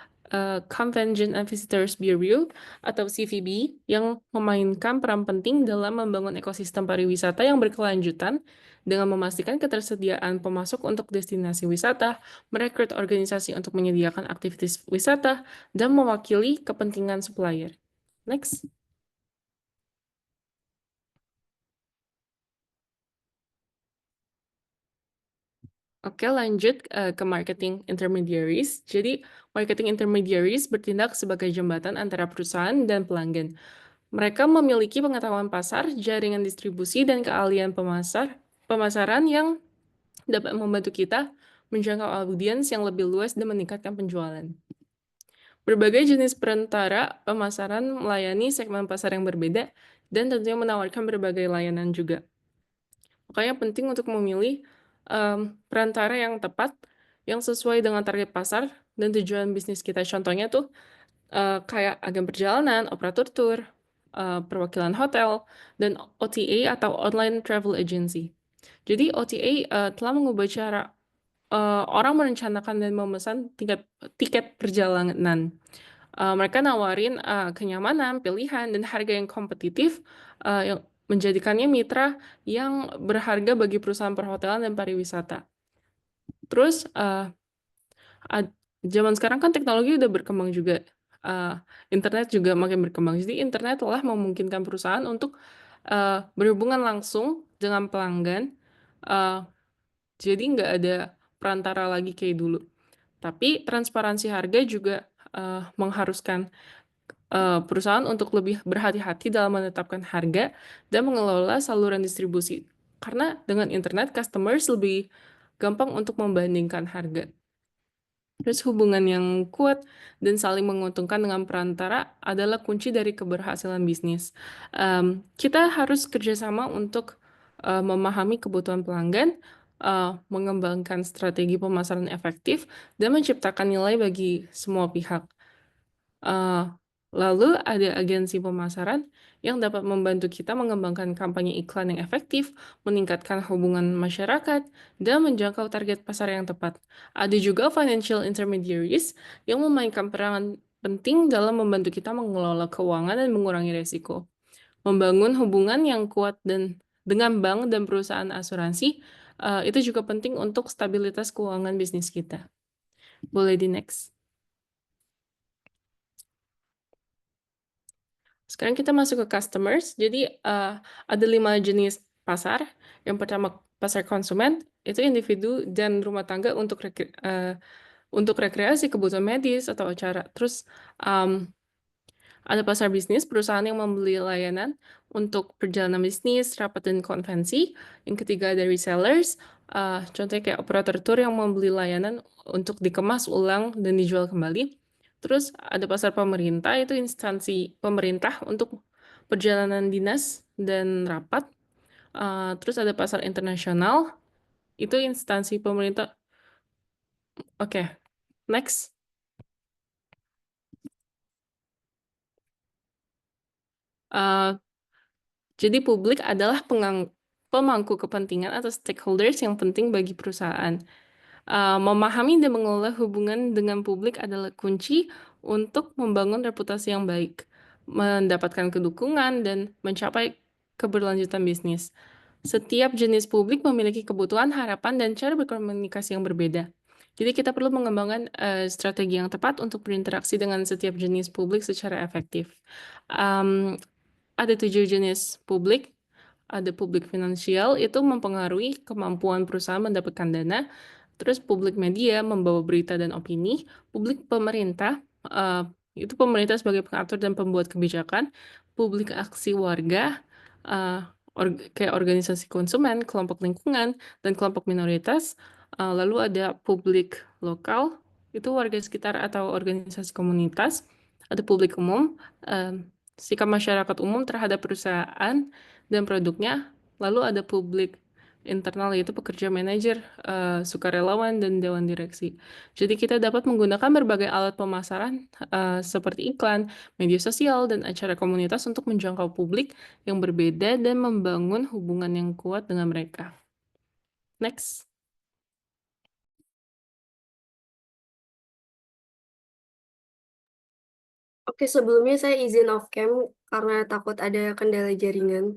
Convention and Visitors Bureau atau CVB yang memainkan peran penting dalam membangun ekosistem pariwisata yang berkelanjutan dengan memastikan ketersediaan pemasok untuk destinasi wisata, merekrut organisasi untuk menyediakan aktivitas wisata, dan mewakili kepentingan supplier. Next. Oke, lanjut ke marketing intermediaries. Jadi, marketing intermediaries bertindak sebagai jembatan antara perusahaan dan pelanggan. Mereka memiliki pengetahuan pasar, jaringan distribusi, dan keahlian pemasaran yang dapat membantu kita menjangkau audiens yang lebih luas dan meningkatkan penjualan. Berbagai jenis perantara pemasaran melayani segmen pasar yang berbeda dan tentunya menawarkan berbagai layanan juga. Makanya penting untuk memilih perantara yang tepat, yang sesuai dengan target pasar dan tujuan bisnis kita. Contohnya tuh kayak agen perjalanan, operator tour, perwakilan hotel, dan OTA atau online travel agency. Jadi OTA telah mengubah cara orang merencanakan dan memesan tiket perjalanan. Mereka nawarin kenyamanan, pilihan, dan harga yang kompetitif yang menjadikannya mitra yang berharga bagi perusahaan perhotelan dan pariwisata. Terus zaman sekarang kan teknologi udah berkembang juga, internet juga makin berkembang. Jadi internet telah memungkinkan perusahaan untuk berhubungan langsung dengan pelanggan, jadi nggak ada perantara lagi kayak dulu. Tapi transparansi harga juga mengharuskan perusahaan untuk lebih berhati-hati dalam menetapkan harga dan mengelola saluran distribusi. Karena dengan internet, customers lebih gampang untuk membandingkan harga. Terus hubungan yang kuat dan saling menguntungkan dengan perantara adalah kunci dari keberhasilan bisnis. Kita harus kerjasama untuk memahami kebutuhan pelanggan, mengembangkan strategi pemasaran efektif, dan menciptakan nilai bagi semua pihak. Lalu ada agensi pemasaran yang dapat membantu kita mengembangkan kampanye iklan yang efektif, meningkatkan hubungan masyarakat, dan menjangkau target pasar yang tepat. Ada juga financial intermediaries yang memainkan peran penting dalam membantu kita mengelola keuangan dan mengurangi resiko. Membangun hubungan yang kuat dengan bank dan perusahaan asuransi itu juga penting untuk stabilitas keuangan bisnis kita. Boleh di next. Sekarang kita masuk ke customers. Jadi ada 5 jenis pasar. Yang pertama pasar konsumen, itu individu dan rumah tangga untuk rekreasi, kebutuhan medis atau acara. Terus ada pasar bisnis, perusahaan yang membeli layanan untuk perjalanan bisnis, rapat, dan konvensi. Yang ketiga ada resellers, contohnya kayak operator tour yang membeli layanan untuk dikemas ulang dan dijual kembali. Terus ada pasar pemerintah, itu instansi pemerintah untuk perjalanan dinas dan rapat. Terus ada pasar internasional, itu instansi pemerintah. Oke, next. Jadi publik adalah pemangku kepentingan atau stakeholders yang penting bagi perusahaan. Memahami dan mengelola hubungan dengan publik adalah kunci untuk membangun reputasi yang baik, mendapatkan kedukungan, dan mencapai keberlanjutan bisnis. Setiap jenis publik memiliki kebutuhan, harapan, dan cara berkomunikasi yang berbeda. Jadi kita perlu mengembangkan strategi yang tepat untuk berinteraksi dengan setiap jenis publik secara efektif. Ada 7 jenis publik. Ada publik finansial, itu mempengaruhi kemampuan perusahaan mendapatkan dana. Terus publik media membawa berita dan opini. Publik pemerintah, itu pemerintah sebagai pengatur dan pembuat kebijakan. Publik aksi warga, kayak organisasi konsumen, kelompok lingkungan, dan kelompok minoritas. Lalu ada publik lokal, itu warga sekitar atau organisasi komunitas. Ada publik umum, sikap masyarakat umum terhadap perusahaan dan produknya. Lalu ada publik internal yaitu pekerja manajer, sukarelawan, dan dewan direksi. Jadi kita dapat menggunakan berbagai alat pemasaran seperti iklan, media sosial, dan acara komunitas untuk menjangkau publik yang berbeda dan membangun hubungan yang kuat dengan mereka. Next. Oke, sebelumnya saya izin off cam karena takut ada kendala jaringan.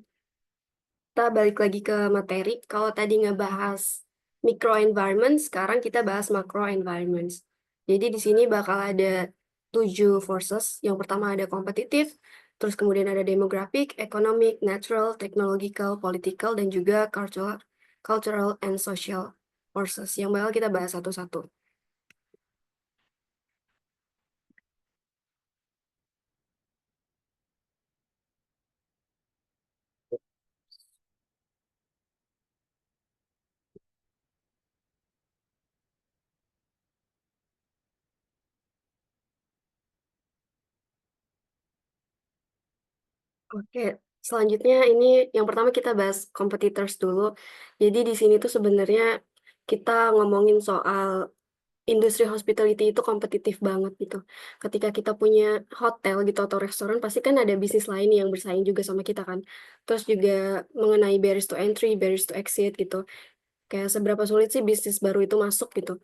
Kita balik lagi ke materi. Kalau tadi ngebahas micro environment, sekarang kita bahas macro environments. Jadi di sini bakal ada 7 forces. Yang pertama ada kompetitif, terus kemudian ada demographic, economic, natural, technological, political, dan juga cultural and social forces. Yang bakal kita bahas satu-satu. Oke, selanjutnya ini yang pertama kita bahas competitors dulu. Jadi di sini tuh sebenarnya kita ngomongin soal industri hospitality itu kompetitif banget gitu. Ketika kita punya hotel gitu atau restoran, pasti kan ada bisnis lain yang bersaing juga sama kita kan. Terus juga mengenai barriers to entry, barriers to exit gitu. Kayak seberapa sulit sih bisnis baru itu masuk gitu.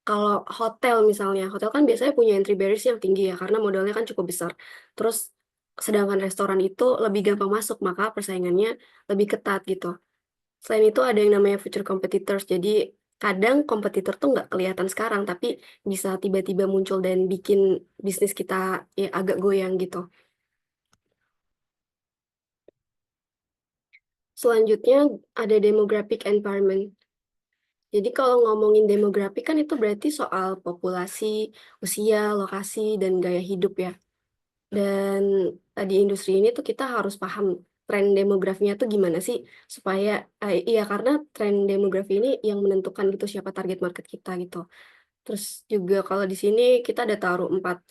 Kalau hotel misalnya, hotel kan biasanya punya entry barriers yang tinggi ya, karena modalnya kan cukup besar. Terus sedangkan restoran itu lebih gampang masuk, maka persaingannya lebih ketat gitu. Selain itu ada yang namanya future competitors, jadi kadang kompetitor tuh nggak kelihatan sekarang, tapi bisa tiba-tiba muncul dan bikin bisnis kita ya agak goyang gitu. Selanjutnya ada demographic environment. Jadi kalau ngomongin demografi kan itu berarti soal populasi, usia, lokasi, dan gaya hidup ya. Dan di industri ini tuh kita harus paham tren demografinya tuh gimana sih supaya iya karena tren demografi ini yang menentukan gitu siapa target market kita gitu. Terus juga kalau di sini kita ada taruh 4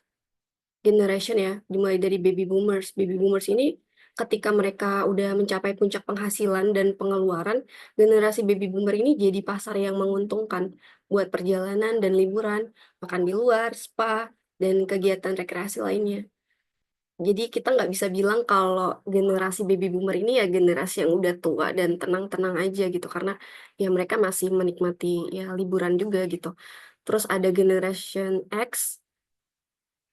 generation ya, dimulai dari baby boomers. Baby boomers ini ketika mereka udah mencapai puncak penghasilan dan pengeluaran, generasi baby boomer ini jadi pasar yang menguntungkan buat perjalanan dan liburan, makan di luar, spa, dan kegiatan rekreasi lainnya. Jadi kita nggak bisa bilang kalau generasi baby boomer ini ya generasi yang udah tua dan tenang-tenang aja gitu, karena ya mereka masih menikmati ya liburan juga gitu. Terus ada generation X,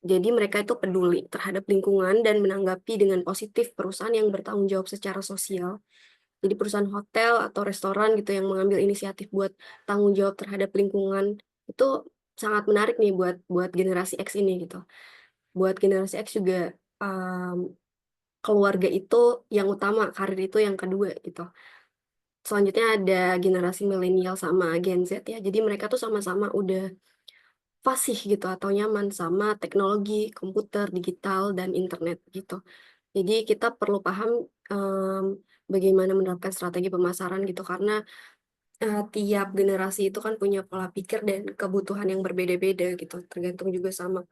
jadi mereka itu peduli terhadap lingkungan dan menanggapi dengan positif perusahaan yang bertanggung jawab secara sosial. Jadi perusahaan hotel atau restoran gitu yang mengambil inisiatif buat tanggung jawab terhadap lingkungan itu sangat menarik nih buat buat generasi X ini gitu. Buat generasi X juga keluarga itu yang utama, karir itu yang kedua gitu. Selanjutnya ada generasi milenial sama Gen Z ya. Jadi mereka tuh sama-sama udah fasih gitu atau nyaman sama teknologi, komputer, digital, dan internet gitu. Jadi kita perlu paham bagaimana menerapkan strategi pemasaran gitu karena tiap generasi itu kan punya pola pikir dan kebutuhan yang berbeda-beda gitu. Tergantung juga sama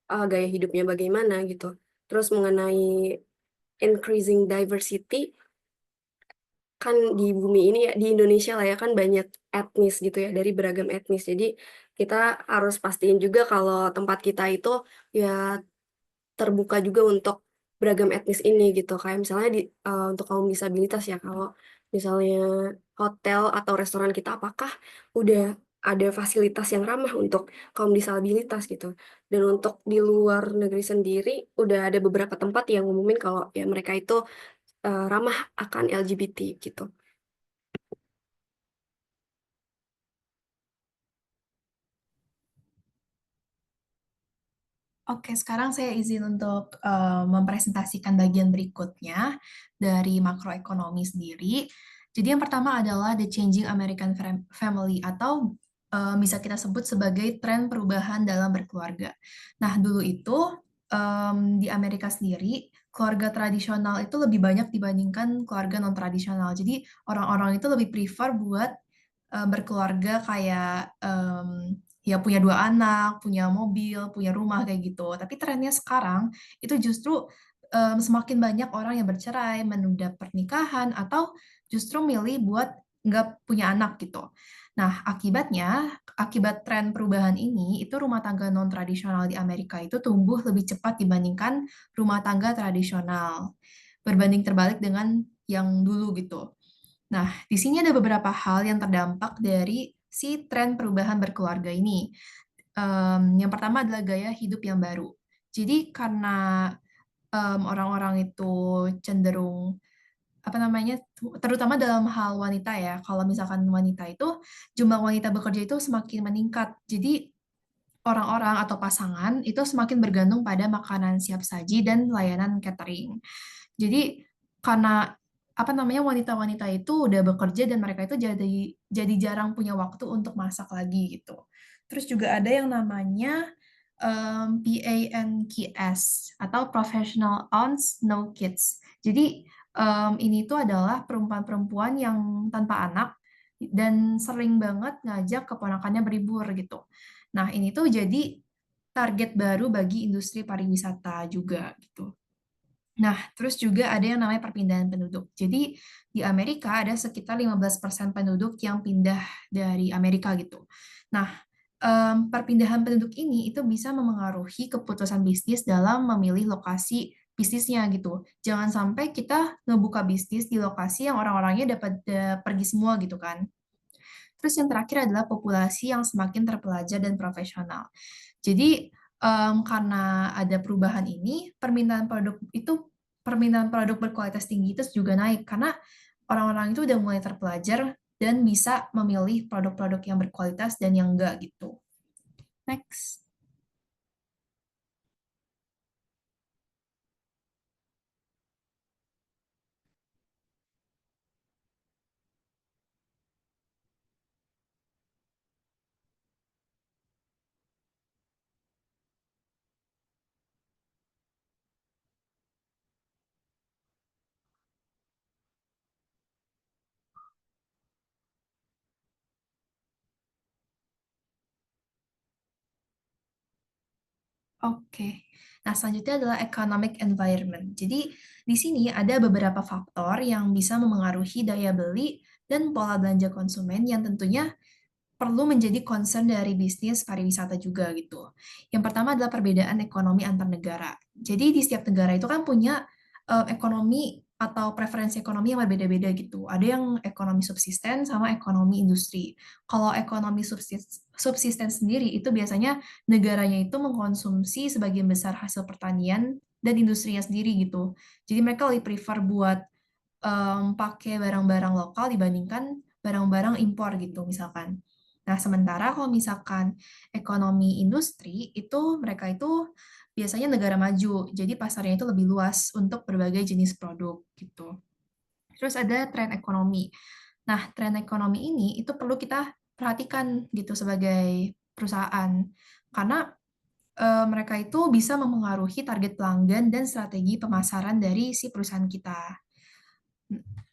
gaya hidupnya bagaimana gitu. Terus mengenai increasing diversity, kan di bumi ini ya, di Indonesia lah ya kan banyak etnis gitu ya, dari beragam etnis. Jadi kita harus pastiin juga kalau tempat kita itu ya terbuka juga untuk beragam etnis ini gitu. Kayak misalnya untuk kaum disabilitas ya, kalau misalnya hotel atau restoran kita apakah udah ada fasilitas yang ramah untuk kaum disabilitas gitu. Dan untuk di luar negeri sendiri udah ada beberapa tempat yang ngumumin kalau ya mereka itu ramah akan LGBT gitu. Oke, sekarang saya izin untuk mempresentasikan bagian berikutnya dari makroekonomi sendiri. Jadi yang pertama adalah the changing American family atau bisa kita sebut sebagai tren perubahan dalam berkeluarga. Nah, dulu itu di Amerika sendiri keluarga tradisional itu lebih banyak dibandingkan keluarga non-tradisional. Jadi orang-orang itu lebih prefer buat berkeluarga kayak ya punya 2 anak, punya mobil, punya rumah kayak gitu. Tapi trennya sekarang itu justru semakin banyak orang yang bercerai, menunda pernikahan, atau justru milih buat nggak punya anak gitu. Nah, akibat tren perubahan ini, itu rumah tangga non-tradisional di Amerika itu tumbuh lebih cepat dibandingkan rumah tangga tradisional, berbanding terbalik dengan yang dulu gitu. Nah, di sini ada beberapa hal yang terdampak dari si tren perubahan berkeluarga ini. Yang pertama adalah gaya hidup yang baru. Jadi karena orang-orang itu cenderung terutama dalam hal wanita ya. Kalau misalkan wanita itu jumlah wanita bekerja itu semakin meningkat. Jadi orang-orang atau pasangan itu semakin bergantung pada makanan siap saji dan layanan catering. Jadi karena wanita-wanita itu udah bekerja dan mereka itu jadi jarang punya waktu untuk masak lagi gitu. Terus juga ada yang namanya PANKS atau Professional Aunts No Kids. Jadi ini tuh adalah perempuan-perempuan yang tanpa anak dan sering banget ngajak keponakannya berlibur gitu. Nah, ini tuh jadi target baru bagi industri pariwisata juga gitu. Nah, terus juga ada yang namanya perpindahan penduduk. Jadi di Amerika ada sekitar 15% penduduk yang pindah dari Amerika gitu. Nah, perpindahan penduduk ini itu bisa memengaruhi keputusan bisnis dalam memilih lokasi bisnisnya gitu. Jangan sampai kita ngebuka bisnis di lokasi yang orang-orangnya dapat pergi semua gitu kan. Terus yang terakhir adalah populasi yang semakin terpelajar dan profesional. Jadi karena ada perubahan ini, permintaan produk berkualitas tinggi itu juga naik karena orang-orang itu udah mulai terpelajar dan bisa memilih produk-produk yang berkualitas dan yang enggak gitu. Next. Oke. Nah, selanjutnya adalah economic environment. Jadi, di sini ada beberapa faktor yang bisa memengaruhi daya beli dan pola belanja konsumen yang tentunya perlu menjadi concern dari bisnis pariwisata juga gitu. Yang pertama adalah perbedaan ekonomi antar negara. Jadi di setiap negara itu kan punya ekonomi atau preferensi ekonomi yang berbeda-beda gitu. Ada yang ekonomi subsisten sama ekonomi industri. Kalau ekonomi subsisten sendiri itu biasanya negaranya itu mengkonsumsi sebagian besar hasil pertanian dan industrinya sendiri gitu. Jadi mereka lebih prefer buat pakai barang-barang lokal dibandingkan barang-barang impor gitu misalkan. Nah, sementara kalau misalkan ekonomi industri itu mereka itu biasanya negara maju, jadi pasarnya itu lebih luas untuk berbagai jenis produk gitu. Terus ada tren ekonomi. Nah, tren ekonomi ini itu perlu kita perhatikan gitu sebagai perusahaan karena mereka itu bisa memengaruhi target pelanggan dan strategi pemasaran dari si perusahaan kita.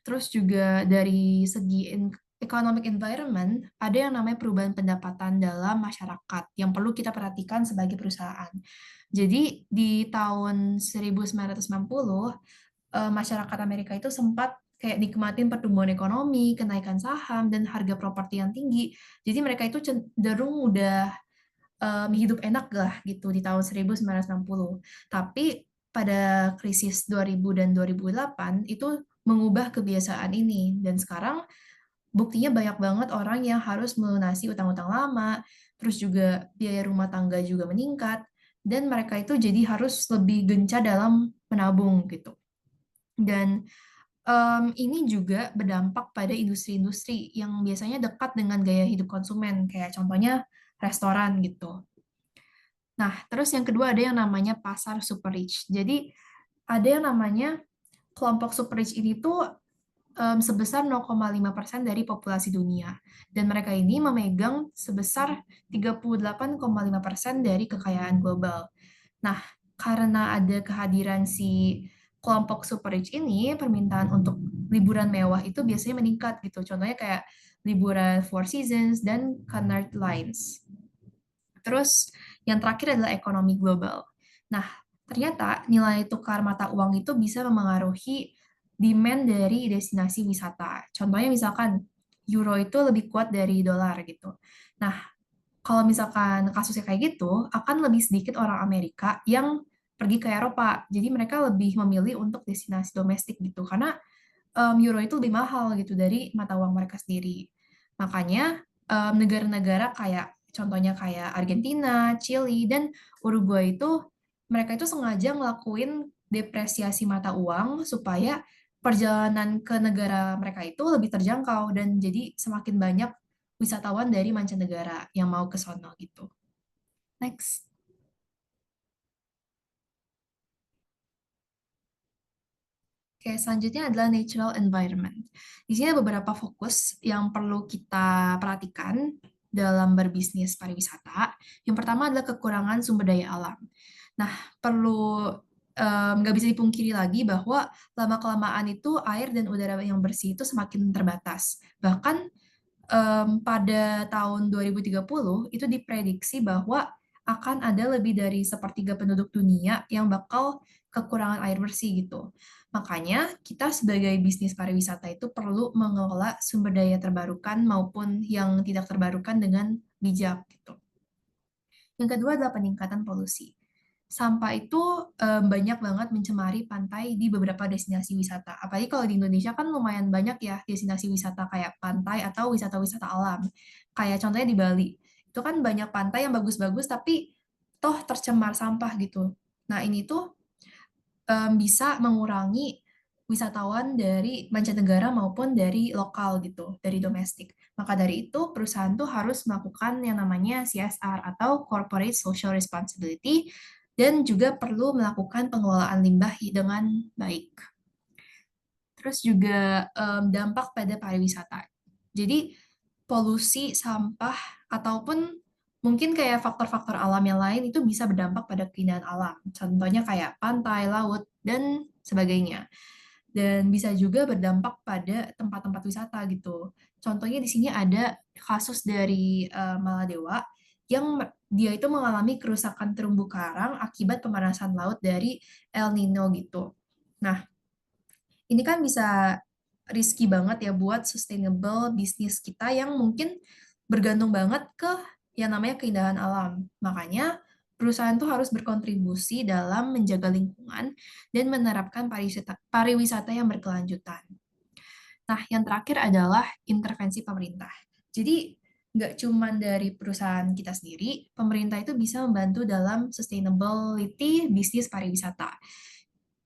Terus juga dari segi economic environment, ada yang namanya perubahan pendapatan dalam masyarakat yang perlu kita perhatikan sebagai perusahaan. Jadi di tahun 1990, masyarakat Amerika itu sempat kayak nikmatin pertumbuhan ekonomi, kenaikan saham, dan harga properti yang tinggi. Jadi mereka itu cenderung udah hidup enak lah gitu di tahun 1960. Tapi pada krisis 2000 dan 2008 itu mengubah kebiasaan ini dan sekarang buktinya banyak banget orang yang harus melunasi utang-utang lama, terus juga biaya rumah tangga juga meningkat dan mereka itu jadi harus lebih gencar dalam menabung gitu. Dan ini juga berdampak pada industri-industri yang biasanya dekat dengan gaya hidup konsumen, kayak contohnya restoran gitu. Nah, terus yang kedua ada yang namanya pasar super rich. Jadi ada yang namanya kelompok super rich ini tuh sebesar 0,5% dari populasi dunia. Dan mereka ini memegang sebesar 38,5% dari kekayaan global. Nah, karena ada kehadiran si kelompok super rich ini, permintaan untuk liburan mewah itu biasanya meningkat gitu. Contohnya kayak liburan Four Seasons dan Cunard Lines. Terus yang terakhir adalah ekonomi global. Nah, ternyata nilai tukar mata uang itu bisa memengaruhi demand dari destinasi wisata. Contohnya misalkan euro itu lebih kuat dari dolar gitu. Nah, kalau misalkan kasusnya kayak gitu, akan lebih sedikit orang Amerika yang pergi ke Eropa. Jadi mereka lebih memilih untuk destinasi domestik gitu, karena euro itu lebih mahal gitu dari mata uang mereka sendiri. Makanya negara-negara kayak contohnya kayak Argentina, Chili, dan Uruguay itu mereka itu sengaja ngelakuin depresiasi mata uang supaya perjalanan ke negara mereka itu lebih terjangkau dan jadi semakin banyak wisatawan dari mancanegara yang mau ke sono gitu. Next. Oke, selanjutnya adalah natural environment. Di sini ada beberapa fokus yang perlu kita perhatikan dalam berbisnis pariwisata. Yang pertama adalah kekurangan sumber daya alam. Nah, perlu nggak bisa dipungkiri lagi bahwa lama-kelamaan itu air dan udara yang bersih itu semakin terbatas. Bahkan pada tahun 2030 itu diprediksi bahwa akan ada lebih dari sepertiga penduduk dunia yang bakal kekurangan air bersih gitu. Makanya kita sebagai bisnis pariwisata itu perlu mengelola sumber daya terbarukan maupun yang tidak terbarukan dengan bijak gitu. Yang kedua adalah peningkatan polusi. Sampah itu banyak banget mencemari pantai di beberapa destinasi wisata. Apalagi kalau di Indonesia kan lumayan banyak ya destinasi wisata kayak pantai atau wisata-wisata alam. Kayak contohnya di Bali. Itu kan banyak pantai yang bagus-bagus tapi toh tercemar sampah gitu. Nah, ini tuh bisa mengurangi wisatawan dari mancanegara maupun dari lokal gitu, dari domestik. Maka dari itu, perusahaan tuh harus melakukan yang namanya CSR atau Corporate Social Responsibility dan juga perlu melakukan pengelolaan limbah dengan baik. Terus juga dampak pada pariwisata. Jadi polusi, sampah, ataupun mungkin kayak faktor-faktor alam yang lain itu bisa berdampak pada keindahan alam. Contohnya kayak pantai, laut, dan sebagainya. Dan bisa juga berdampak pada tempat-tempat wisata gitu. Contohnya di sini ada kasus dari Maladewa yang dia itu mengalami kerusakan terumbu karang akibat pemanasan laut dari El Nino gitu. Nah, ini kan bisa risky banget ya buat sustainable bisnis kita yang mungkin bergantung banget ke yang namanya keindahan alam. Makanya perusahaan tuh harus berkontribusi dalam menjaga lingkungan dan menerapkan pariwisata yang berkelanjutan. Nah, yang terakhir adalah intervensi pemerintah. Jadi, nggak cuma dari perusahaan kita sendiri, pemerintah itu bisa membantu dalam sustainability bisnis pariwisata.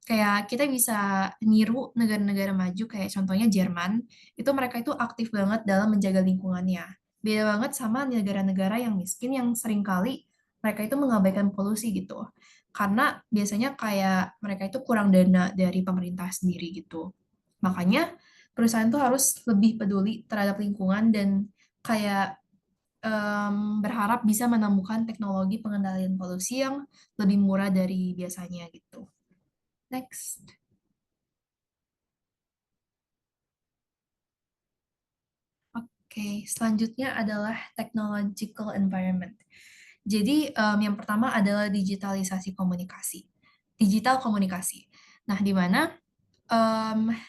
Kayak kita bisa niru negara-negara maju kayak contohnya Jerman, itu mereka itu aktif banget dalam menjaga lingkungannya. Beda banget sama negara-negara yang miskin yang seringkali mereka itu mengabaikan polusi gitu. Karena biasanya kayak mereka itu kurang dana dari pemerintah sendiri gitu. Makanya perusahaan tuh harus lebih peduli terhadap lingkungan dan kayak berharap bisa menemukan teknologi pengendalian polusi yang lebih murah dari biasanya gitu. Next. Oke, selanjutnya adalah technological environment. Jadi yang pertama adalah digitalisasi komunikasi, digital komunikasi. Nah, di mana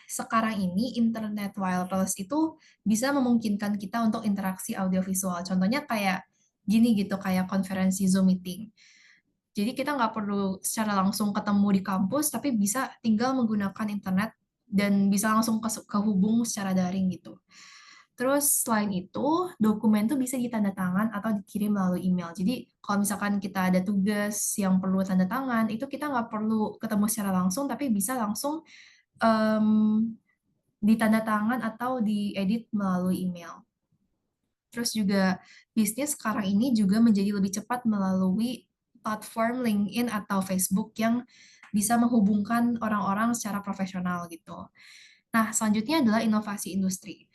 sekarang ini internet wireless itu bisa memungkinkan kita untuk interaksi audiovisual. Contohnya kayak gini gitu, kayak konferensi Zoom meeting. Jadi kita nggak perlu secara langsung ketemu di kampus, tapi bisa tinggal menggunakan internet dan bisa langsung kehubung secara daring gitu. Terus selain itu, dokumen tuh bisa ditanda tangan atau dikirim melalui email. Jadi kalau misalkan kita ada tugas yang perlu tanda tangan, itu kita nggak perlu ketemu secara langsung, tapi bisa langsung ditanda tangan atau diedit melalui email. Terus juga bisnis sekarang ini juga menjadi lebih cepat melalui platform LinkedIn atau Facebook yang bisa menghubungkan orang-orang secara profesional gitu. Nah, selanjutnya adalah inovasi industri.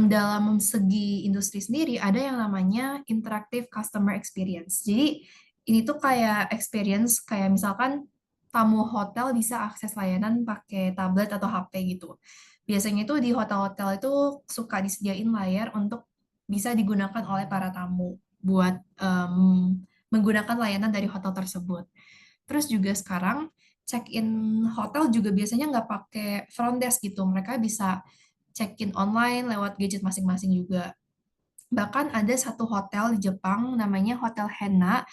Dalam segi industri sendiri ada yang namanya interactive customer experience. Jadi ini tuh kayak experience kayak misalkan tamu hotel bisa akses layanan pakai tablet atau HP gitu. Biasanya itu di hotel-hotel itu suka disediain layar untuk bisa digunakan oleh para tamu buat menggunakan layanan dari hotel tersebut. Terus juga sekarang check-in hotel juga biasanya nggak pakai front desk gitu. Mereka bisa check-in online lewat gadget masing-masing juga. Bahkan ada satu hotel di Jepang namanya Hotel Henna,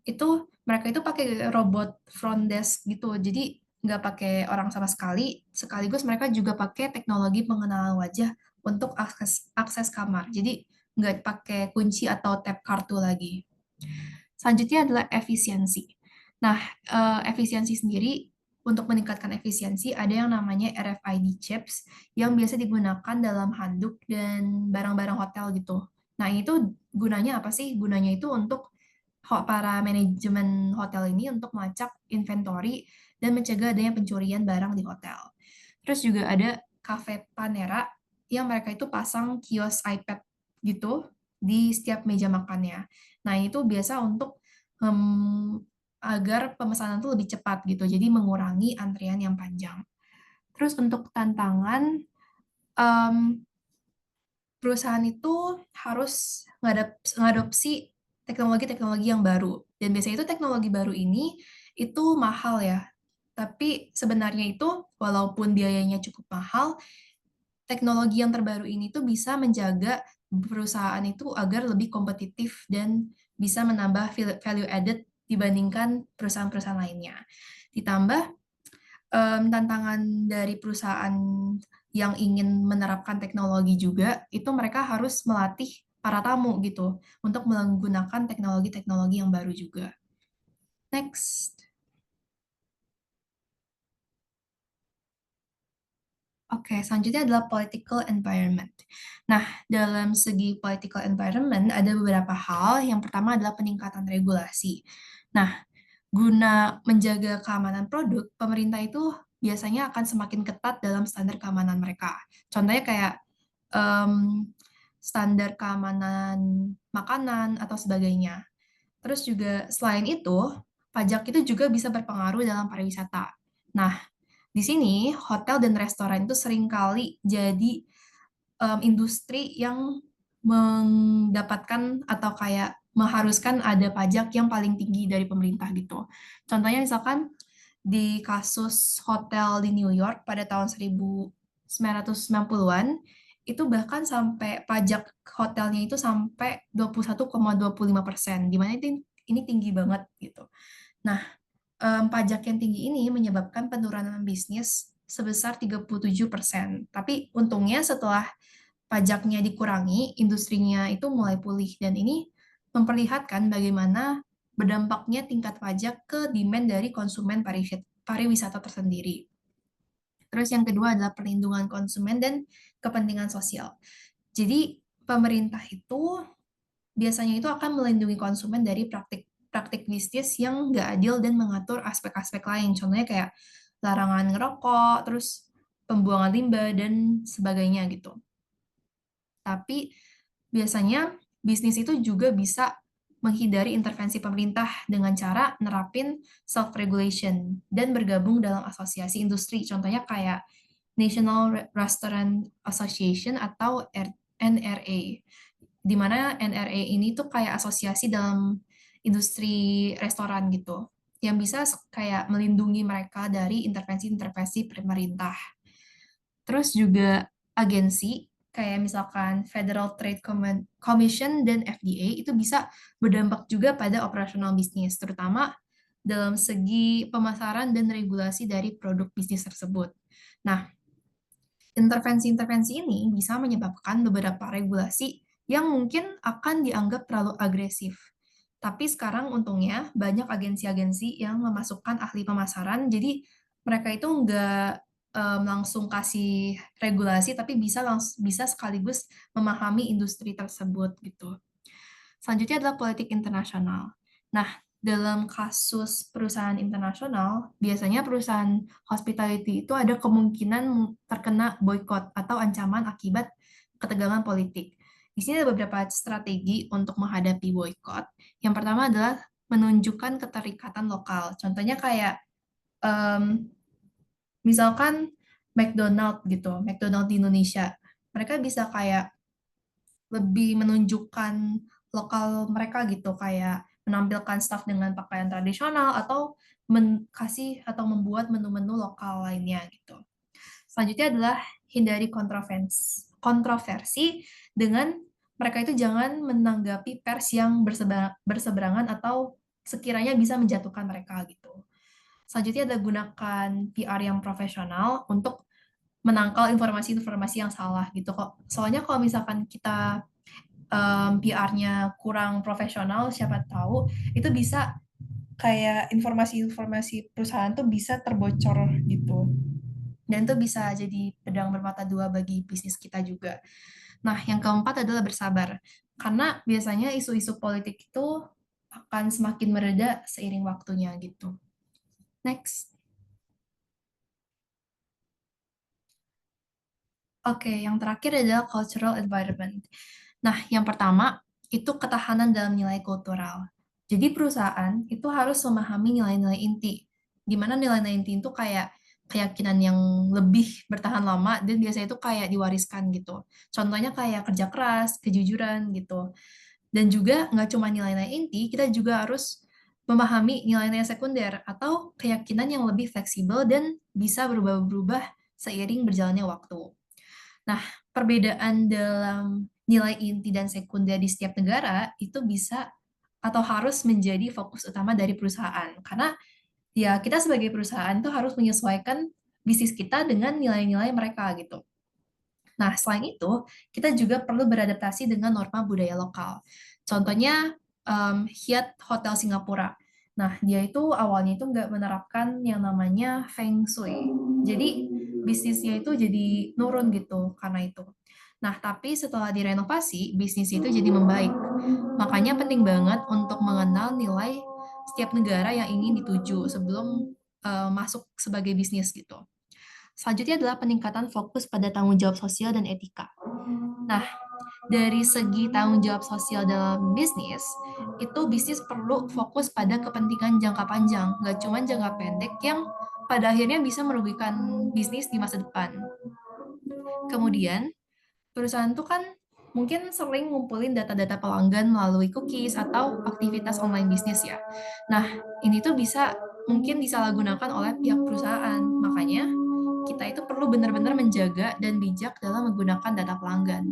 itu mereka itu pakai robot front desk gitu, jadi nggak pakai orang sama sekali, sekaligus mereka juga pakai teknologi pengenalan wajah untuk akses kamar, jadi nggak pakai kunci atau tap kartu lagi. Selanjutnya adalah efisiensi. Nah, efisiensi sendiri, untuk meningkatkan efisiensi ada yang namanya RFID chips yang biasa digunakan dalam handuk dan barang-barang hotel gitu. Nah, itu gunanya apa sih? Gunanya itu untuk para manajemen hotel ini untuk melacak inventory dan mencegah adanya pencurian barang di hotel. Terus juga ada Cafe Panera yang mereka itu pasang kios iPad gitu di setiap meja makannya. Nah, itu biasa untuk agar pemesanan itu lebih cepat gitu, jadi mengurangi antrian yang panjang. Terus untuk tantangan, perusahaan itu harus ngadopsi teknologi-teknologi yang baru. Dan biasanya itu teknologi baru ini itu mahal ya. Tapi sebenarnya itu walaupun biayanya cukup mahal, teknologi yang terbaru ini tuh bisa menjaga perusahaan itu agar lebih kompetitif dan bisa menambah value added dibandingkan perusahaan-perusahaan lainnya. Ditambah tantangan dari perusahaan yang ingin menerapkan teknologi juga, itu mereka harus melatih para tamu gitu, untuk menggunakan teknologi-teknologi yang baru juga. Next. Oke, selanjutnya adalah political environment. Nah, dalam segi political environment ada beberapa hal. Yang pertama adalah peningkatan regulasi. Nah, guna menjaga keamanan produk, pemerintah itu biasanya akan semakin ketat dalam standar keamanan mereka. Contohnya kayak standar keamanan makanan atau sebagainya. Terus juga selain itu, pajak itu juga bisa berpengaruh dalam pariwisata. Nah, di sini hotel dan restoran itu seringkali jadi industri yang mendapatkan atau kayak mengharuskan ada pajak yang paling tinggi dari pemerintah gitu. Contohnya misalkan di kasus hotel di New York pada tahun 1990-an, itu bahkan sampai pajak hotelnya itu sampai 21,25%, di mana ini tinggi banget gitu. Nah, pajak yang tinggi ini menyebabkan penurunan bisnis sebesar 37%. Tapi untungnya setelah pajaknya dikurangi, industrinya itu mulai pulih. Dan ini memperlihatkan bagaimana berdampaknya tingkat pajak ke demand dari konsumen pariwisata tersendiri. Terus yang kedua adalah perlindungan konsumen dan kepentingan sosial. Jadi pemerintah itu biasanya itu akan melindungi konsumen dari praktik bisnis yang nggak adil dan mengatur aspek-aspek lain. Contohnya kayak larangan ngerokok, terus pembuangan limbah, dan sebagainya gitu. Tapi biasanya bisnis itu juga bisa menghindari intervensi pemerintah dengan cara nerapin self-regulation dan bergabung dalam asosiasi industri. Contohnya kayak National Restaurant Association atau NRA, di mana NRA ini tuh kayak asosiasi dalam industri restoran gitu, yang bisa kayak melindungi mereka dari intervensi-intervensi pemerintah. Terus juga agensi, kayak misalkan Federal Trade Commission dan FDA, itu bisa berdampak juga pada operasional bisnis, terutama dalam segi pemasaran dan regulasi dari produk bisnis tersebut. Nah, intervensi-intervensi ini bisa menyebabkan beberapa regulasi yang mungkin akan dianggap terlalu agresif. Tapi sekarang untungnya banyak agensi-agensi yang memasukkan ahli pemasaran, jadi mereka itu nggak langsung kasih regulasi, tapi bisa sekaligus memahami industri tersebut gitu. Selanjutnya adalah politik internasional. Nah, dalam kasus perusahaan internasional, biasanya perusahaan hospitality itu ada kemungkinan terkena boykot atau ancaman akibat ketegangan politik. Di sini ada beberapa strategi untuk menghadapi boykot. Yang pertama adalah menunjukkan keterikatan lokal. Contohnya kayak misalkan McDonald gitu, McDonald di Indonesia. Mereka bisa kayak lebih menunjukkan lokal mereka gitu, kayak menampilkan staff dengan pakaian tradisional atau kasih atau membuat menu-menu lokal lainnya gitu. Selanjutnya adalah hindari kontroversi dengan mereka itu jangan menanggapi pers yang berseberangan atau sekiranya bisa menjatuhkan mereka gitu. Selanjutnya ada gunakan PR yang profesional untuk menangkal informasi-informasi yang salah gitu kok. Soalnya kalau misalkan kita PR-nya kurang profesional, siapa tahu itu bisa kayak informasi-informasi perusahaan tuh bisa terbocor gitu. Dan itu bisa jadi pedang bermata dua bagi bisnis kita juga. Nah, yang keempat adalah bersabar. Karena biasanya isu-isu politik itu akan semakin mereda seiring waktunya gitu. Next. Oke, yang terakhir adalah cultural environment. Nah, yang pertama itu ketahanan dalam nilai kultural. Jadi perusahaan itu harus memahami nilai-nilai inti, di mana nilai-nilai inti itu kayak keyakinan yang lebih bertahan lama dan biasanya itu kayak diwariskan gitu. Contohnya kayak kerja keras, kejujuran gitu. Dan juga nggak cuma nilai-nilai inti, kita juga harus memahami nilai-nilai sekunder atau keyakinan yang lebih fleksibel dan bisa berubah-ubah seiring berjalannya waktu. Nah, perbedaan dalam nilai inti dan sekunder di setiap negara itu bisa atau harus menjadi fokus utama dari perusahaan. Karena ya kita sebagai perusahaan itu harus menyesuaikan bisnis kita dengan nilai-nilai mereka gitu. Nah, selain itu, kita juga perlu beradaptasi dengan norma budaya lokal. Contohnya, Hyatt Hotel Singapura. Nah, dia itu awalnya itu nggak menerapkan yang namanya Feng Shui. Jadi, bisnisnya itu jadi nurun gitu karena itu. Nah, tapi setelah direnovasi, bisnis itu jadi membaik. Makanya penting banget untuk mengenal nilai setiap negara yang ingin dituju sebelum masuk sebagai bisnis gitu. Selanjutnya adalah peningkatan fokus pada tanggung jawab sosial dan etika. Nah, dari segi tanggung jawab sosial dalam bisnis, itu bisnis perlu fokus pada kepentingan jangka panjang, nggak cuma jangka pendek yang pada akhirnya bisa merugikan bisnis di masa depan. Kemudian, perusahaan itu kan mungkin sering ngumpulin data-data pelanggan melalui cookies atau aktivitas online bisnis ya. Nah, ini tuh bisa mungkin disalahgunakan oleh pihak perusahaan. Makanya, kita itu perlu benar-benar menjaga dan bijak dalam menggunakan data pelanggan.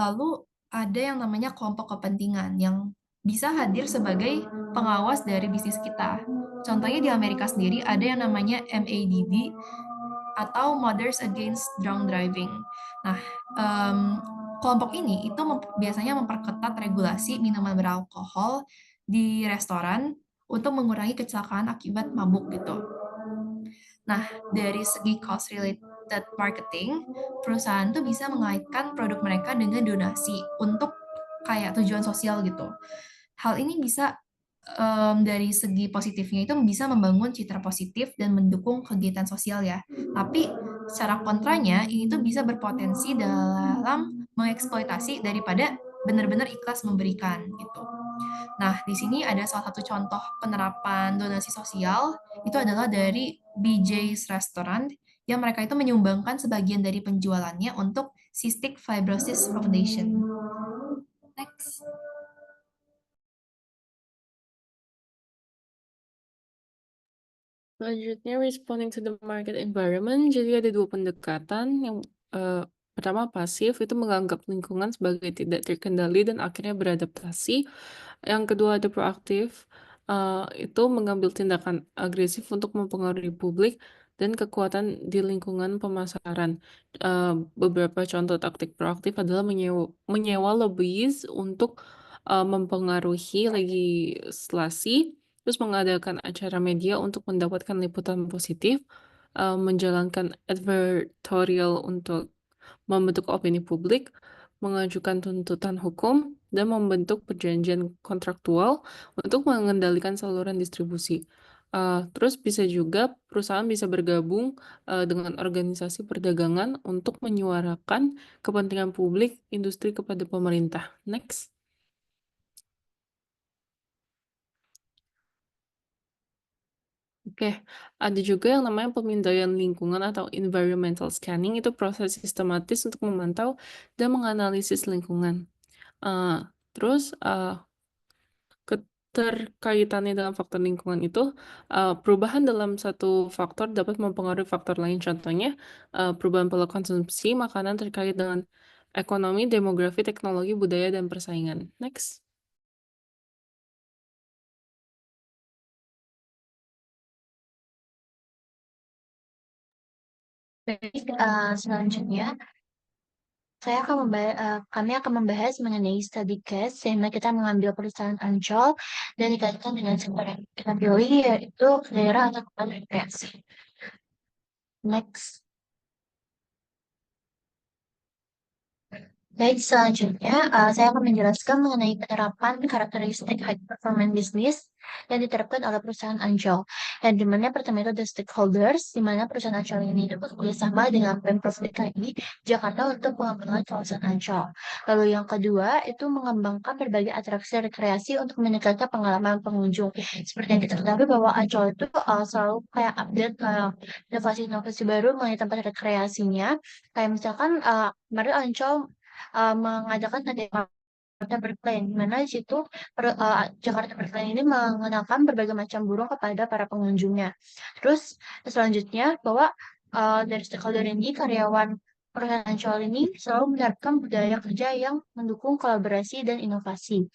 Lalu ada yang namanya kelompok kepentingan yang bisa hadir sebagai pengawas dari bisnis kita. Contohnya di Amerika sendiri ada yang namanya MADD atau Mothers Against Drunk Driving. Nah, kelompok ini itu biasanya memperketat regulasi minuman beralkohol di restoran untuk mengurangi kecelakaan akibat mabuk gitu. Nah, dari segi cost related marketing, perusahaan tuh bisa mengaitkan produk mereka dengan donasi untuk kayak tujuan sosial gitu. Hal ini bisa dari segi positifnya itu bisa membangun citra positif dan mendukung kegiatan sosial ya. Tapi secara kontranya ini tuh bisa berpotensi dalam mengeksploitasi daripada benar-benar ikhlas memberikan gitu. Nah, di sini ada salah satu contoh penerapan donasi sosial, itu adalah dari BJ's Restaurant, yang mereka itu menyumbangkan sebagian dari penjualannya untuk Cystic Fibrosis Foundation. Next. Selanjutnya, responding to the market environment. Jadi ada dua pendekatan. Yang pertama pasif, itu menganggap lingkungan sebagai tidak terkendali dan akhirnya beradaptasi. Yang kedua ada proaktif, itu mengambil tindakan agresif untuk mempengaruhi publik dan kekuatan di lingkungan pemasaran. Beberapa contoh taktik proaktif adalah menyewa lobbyis untuk mempengaruhi legislasi, terus mengadakan acara media untuk mendapatkan liputan positif, menjalankan advertorial untuk membentuk opini publik, mengajukan tuntutan hukum, dan membentuk perjanjian kontraktual untuk mengendalikan saluran distribusi. Terus bisa juga perusahaan bisa bergabung dengan organisasi perdagangan untuk menyuarakan kepentingan publik industri kepada pemerintah. Next. Oke, ada juga yang namanya pemindaian lingkungan atau environmental scanning, itu proses sistematis untuk memantau dan menganalisis lingkungan. Terus keterkaitannya dengan faktor lingkungan itu, perubahan dalam satu faktor dapat mempengaruhi faktor lain. Contohnya, perubahan pola konsumsi makanan terkait dengan ekonomi, demografi, teknologi, budaya, dan persaingan. Next. Baik, selanjutnya kami akan membahas mengenai study case, sehingga kita mengambil perusahaan Ancol dan dikaitkan dengan sektor yang kita pilih, yaitu daerah atau tempat rekreasi. Next. Baik, selanjutnya saya akan menjelaskan mengenai penerapan karakteristik high performance business yang diterapkan oleh perusahaan Ancol. Yang dimana pertama itu ada stakeholders, di mana perusahaan Ancol ini itu bekerjasama dengan Pemprov DKI Jakarta untuk pengembangan kawasan Ancol. Lalu yang kedua itu mengembangkan berbagai atraksi rekreasi untuk meningkatkan pengalaman pengunjung. Seperti yang kita ketahui bahwa Ancol itu selalu kayak update inovasi-inovasi baru mengenai tempat rekreasinya. Kayak misalkan kemarin Ancol mengadakan Jakarta Berkeliling, di mana di situ Jakarta Berkeliling ini mengenalkan berbagai macam burung kepada para pengunjungnya. Terus selanjutnya bahwa dari stakeholder ini karyawan perusahaan Ancol ini selalu menerapkan budaya kerja yang mendukung kolaborasi dan inovasi.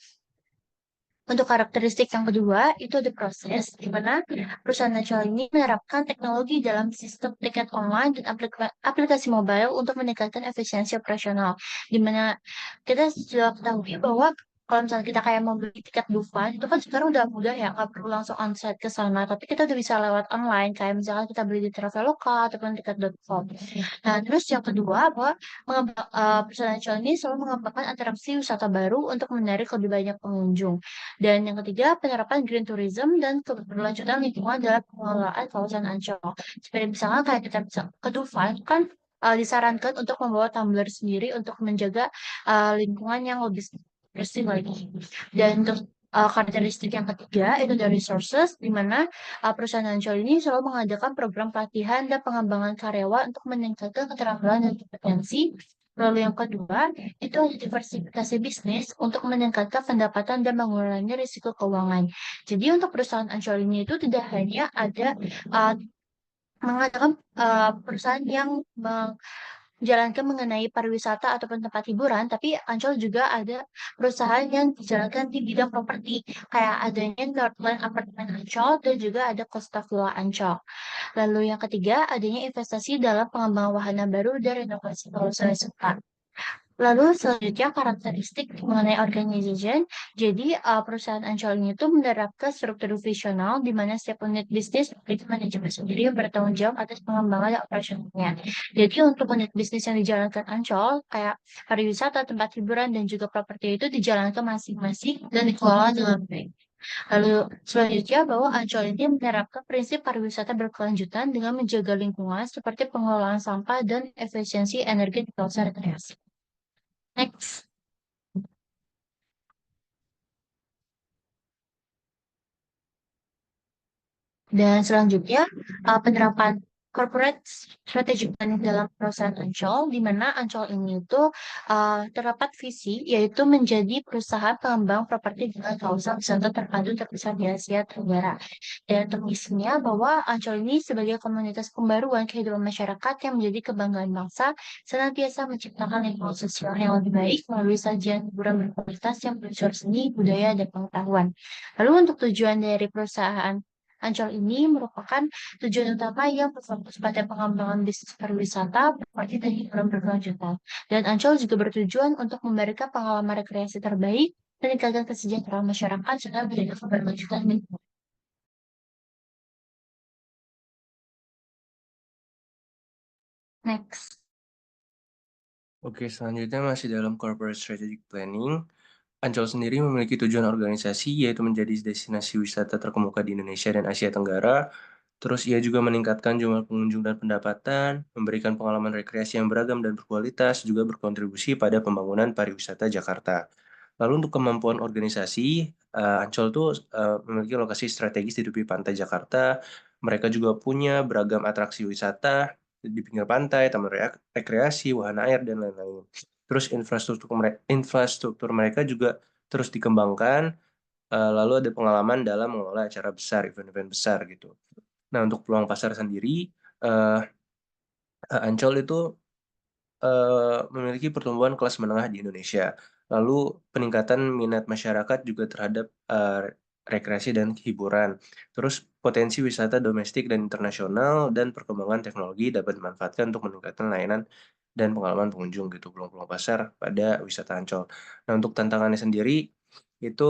Untuk karakteristik yang kedua, itu ada proses, di mana perusahaan nasional ini menerapkan teknologi dalam sistem tiket online dan aplikasi mobile untuk meningkatkan efisiensi operasional. Di mana kita sudah ketahui bahwa kalau misalnya kita kayak mau beli tiket Dufan, itu kan sekarang udah mudah ya, nggak perlu langsung onsite ke sana, tapi kita udah bisa lewat online, kayak misalkan kita beli di Traveloka ataupun tiket.com. Nah, terus yang kedua, bahwa perusahaan nasional ini selalu mengembangkan atraksi wisata baru untuk menarik lebih banyak pengunjung. Dan yang ketiga, penerapan green tourism dan keberlanjutan lingkungan dalam pengelolaan kawasan Ancol. Seperti misalnya kayak kita bisa ke Dufan, kan disarankan untuk membawa tumbler sendiri untuk menjaga lingkungan yang lebih bersih lagi. Dan untuk karakteristik yang ketiga itu dari resources, di mana perusahaan Ancol ini selalu mengadakan program pelatihan dan pengembangan karyawan untuk meningkatkan keterampilan dan kompetensi. Lalu yang kedua, itu ada diversifikasi bisnis untuk meningkatkan pendapatan dan mengurangi risiko keuangan. Jadi untuk perusahaan Ancol ini itu tidak hanya ada mengadakan perusahaan yang menjalankan mengenai pariwisata ataupun tempat hiburan, tapi Ancol juga ada perusahaan yang dijalankan di bidang properti, kayak adanya Northland Apartment Ancol dan juga ada Costa Villa Ancol. Lalu yang ketiga, adanya investasi dalam pengembangan wahana baru dan renovasi kawasan wisata. Lalu selanjutnya karakteristik mengenai organization. Jadi perusahaan Ancol ini tuh menerapkan struktur visional di mana setiap unit bisnis memiliki manajemen sendiri yang bertanggung jawab atas pengembangan dan operasionalnya. Jadi untuk unit bisnis yang dijalankan Ancol kayak pariwisata, tempat hiburan dan juga properti itu dijalankan masing-masing dan dikelola dengan baik. Lalu selanjutnya bahwa Ancol ini menerapkan prinsip pariwisata berkelanjutan dengan menjaga lingkungan seperti pengelolaan sampah dan efisiensi energi di kawasan rekreasi. Next. Dan selanjutnya penerapan corporate strategic planning dalam perusahaan Ancol, di mana Ancol ini itu terdapat visi yaitu menjadi perusahaan pengembang properti dengan kawasan wisata terpadu terbesar di Asia Tenggara. Dan untuk misinya bahwa Ancol ini sebagai komunitas pembaruan kehidupan masyarakat yang menjadi kebanggaan bangsa, senantiasa menciptakan lingkungan sosial yang lebih baik melalui sajian hiburan berkualitas yang berunsur seni, budaya, dan pengetahuan. Lalu untuk tujuan dari perusahaan Ancol ini merupakan tujuan utama yang berfokus pada pengembangan bisnis pariwisata, properti dan hiburan berkelanjutan. Dan Ancol juga bertujuan untuk memberikan pengalaman rekreasi terbaik, meningkatkan kesejahteraan masyarakat, serta menjaga keberlanjutan lingkungan. Next. Oke, selanjutnya masih dalam corporate strategic planning. Ancol sendiri memiliki tujuan organisasi yaitu menjadi destinasi wisata terkemuka di Indonesia dan Asia Tenggara. Terus ia juga meningkatkan jumlah pengunjung dan pendapatan, memberikan pengalaman rekreasi yang beragam dan berkualitas, juga berkontribusi pada pembangunan pariwisata Jakarta. Lalu untuk kemampuan organisasi, Ancol tuh memiliki lokasi strategis di tepi pantai Jakarta. Mereka juga punya beragam atraksi wisata di pinggir pantai, taman rekreasi, wahana air, dan lain-lain. Terus infrastruktur mereka juga terus dikembangkan lalu ada pengalaman dalam mengelola acara besar, event-event besar gitu. Nah, untuk peluang pasar sendiri, Ancol itu memiliki pertumbuhan kelas menengah di Indonesia. Lalu peningkatan minat masyarakat juga terhadap rekreasi dan hiburan. Terus potensi wisata domestik dan internasional dan perkembangan teknologi dapat dimanfaatkan untuk meningkatkan layanan dan pengalaman pengunjung gitu, peluang-peluang pasar pada wisata Ancol. Nah, untuk tantangannya sendiri itu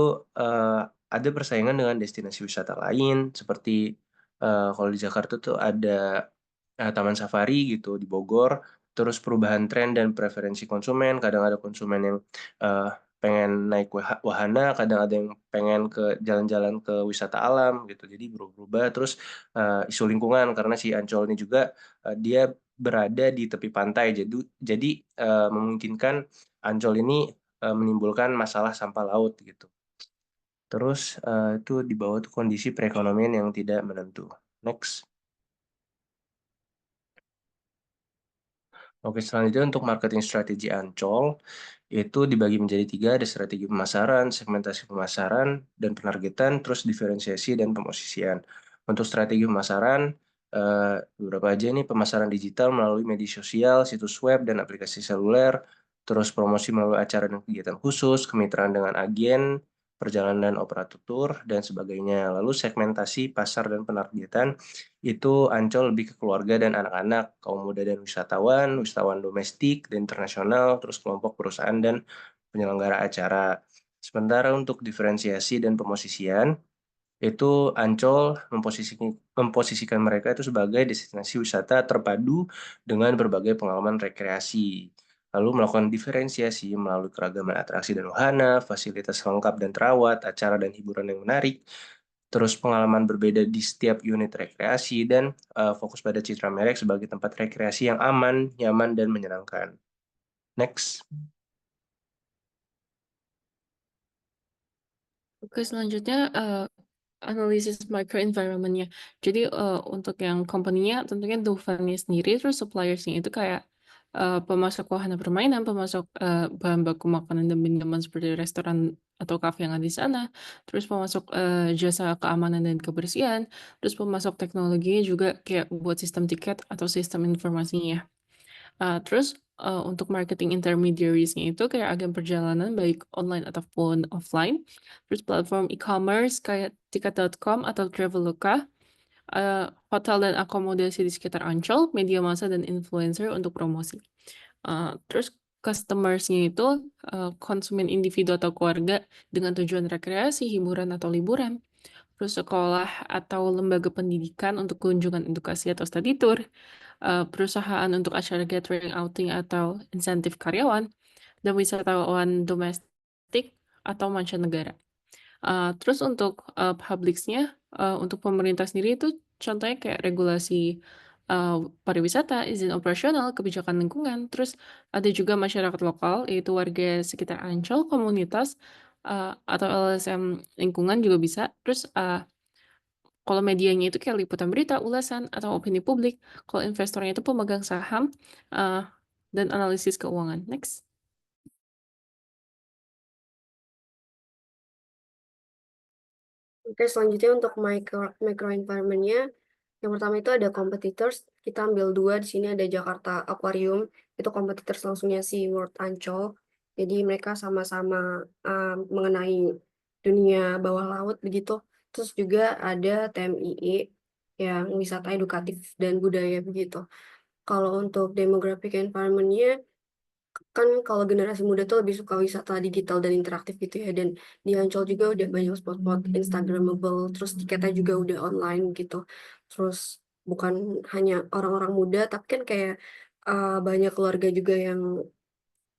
ada persaingan dengan destinasi wisata lain seperti kalau di Jakarta tuh ada Taman Safari gitu di Bogor. Terus perubahan tren dan preferensi konsumen, kadang ada konsumen yang pengen naik wahana, kadang ada yang pengen ke jalan-jalan ke wisata alam gitu. Jadi berubah-ubah. Terus isu lingkungan karena si Ancol ini juga dia berada di tepi pantai, jadi memungkinkan Ancol ini menimbulkan masalah sampah laut gitu. Terus itu di bawah tuh kondisi perekonomian yang tidak menentu. Next. Oke, selanjutnya untuk marketing strategi Ancol, itu dibagi menjadi 3, ada strategi pemasaran, segmentasi pemasaran, dan penargetan, terus diferensiasi dan pemosisian. Untuk strategi pemasaran, beberapa aja nih, pemasaran digital melalui media sosial, situs web, dan aplikasi seluler, terus promosi melalui acara dan kegiatan khusus, kemitraan dengan agen, perjalanan operator, dan sebagainya. Lalu segmentasi pasar dan penargetan, itu Ancol lebih ke keluarga dan anak-anak, kaum muda dan wisatawan, wisatawan domestik dan internasional, terus kelompok perusahaan dan penyelenggara acara. Sementara untuk diferensiasi dan pemosisian, itu Ancol memposisikan mereka itu sebagai destinasi wisata terpadu dengan berbagai pengalaman rekreasi. Lalu melakukan diferensiasi melalui keragaman atraksi dan wahana, fasilitas lengkap dan terawat, acara dan hiburan yang menarik, terus pengalaman berbeda di setiap unit rekreasi, dan fokus pada citra merek sebagai tempat rekreasi yang aman, nyaman, dan menyenangkan. Next. Oke, selanjutnya analisis microenvironment-nya. Jadi untuk yang company-nya tentunya Dufan-nya sendiri, terus suppliers-nya itu kayak pemasok wahana permainan, pemasok bahan baku makanan dan minuman seperti restoran atau kafe yang ada di sana, terus pemasok jasa keamanan dan kebersihan, terus pemasok teknologinya juga kayak buat sistem tiket atau sistem informasinya. Terus, untuk marketing intermediaries-nya itu kayak agen perjalanan baik online ataupun offline, terus platform e-commerce kayak tiket.com atau Traveloka, hotel dan akomodasi di sekitar Ancol, media massa dan influencer untuk promosi. Terus customers-nya itu, konsumen individu atau keluarga dengan tujuan rekreasi, hiburan, atau liburan. Terus sekolah atau lembaga pendidikan untuk kunjungan edukasi atau study tour, perusahaan untuk acara gathering, outing, atau insentif karyawan, dan wisatawan domestik atau mancanegara. Terus untuk publics-nya, untuk pemerintah sendiri itu contohnya kayak regulasi pariwisata, izin operasional, kebijakan lingkungan, terus ada juga masyarakat lokal, yaitu warga sekitar Ancol, komunitas, atau LSM lingkungan juga bisa. Terus kalau medianya itu kayak liputan berita, ulasan, atau opini publik. Kalau investornya itu pemegang saham, dan analisis keuangan. Next. Oke, selanjutnya untuk micro environment-nya, yang pertama itu ada competitors. Kita ambil 2 di sini, ada Jakarta Aquarium, itu competitors langsungnya si World Ancol. Jadi mereka sama-sama mengenai dunia bawah laut begitu. Terus juga ada TMIE yang wisata edukatif dan budaya begitu. Kalau untuk demographic environment-nya, kan kalau generasi muda tuh lebih suka wisata digital dan interaktif gitu ya, dan di Ancol juga udah banyak spot-spot Instagramable, terus tiketnya juga udah online gitu. Terus bukan hanya orang-orang muda, tapi kan kayak banyak keluarga juga yang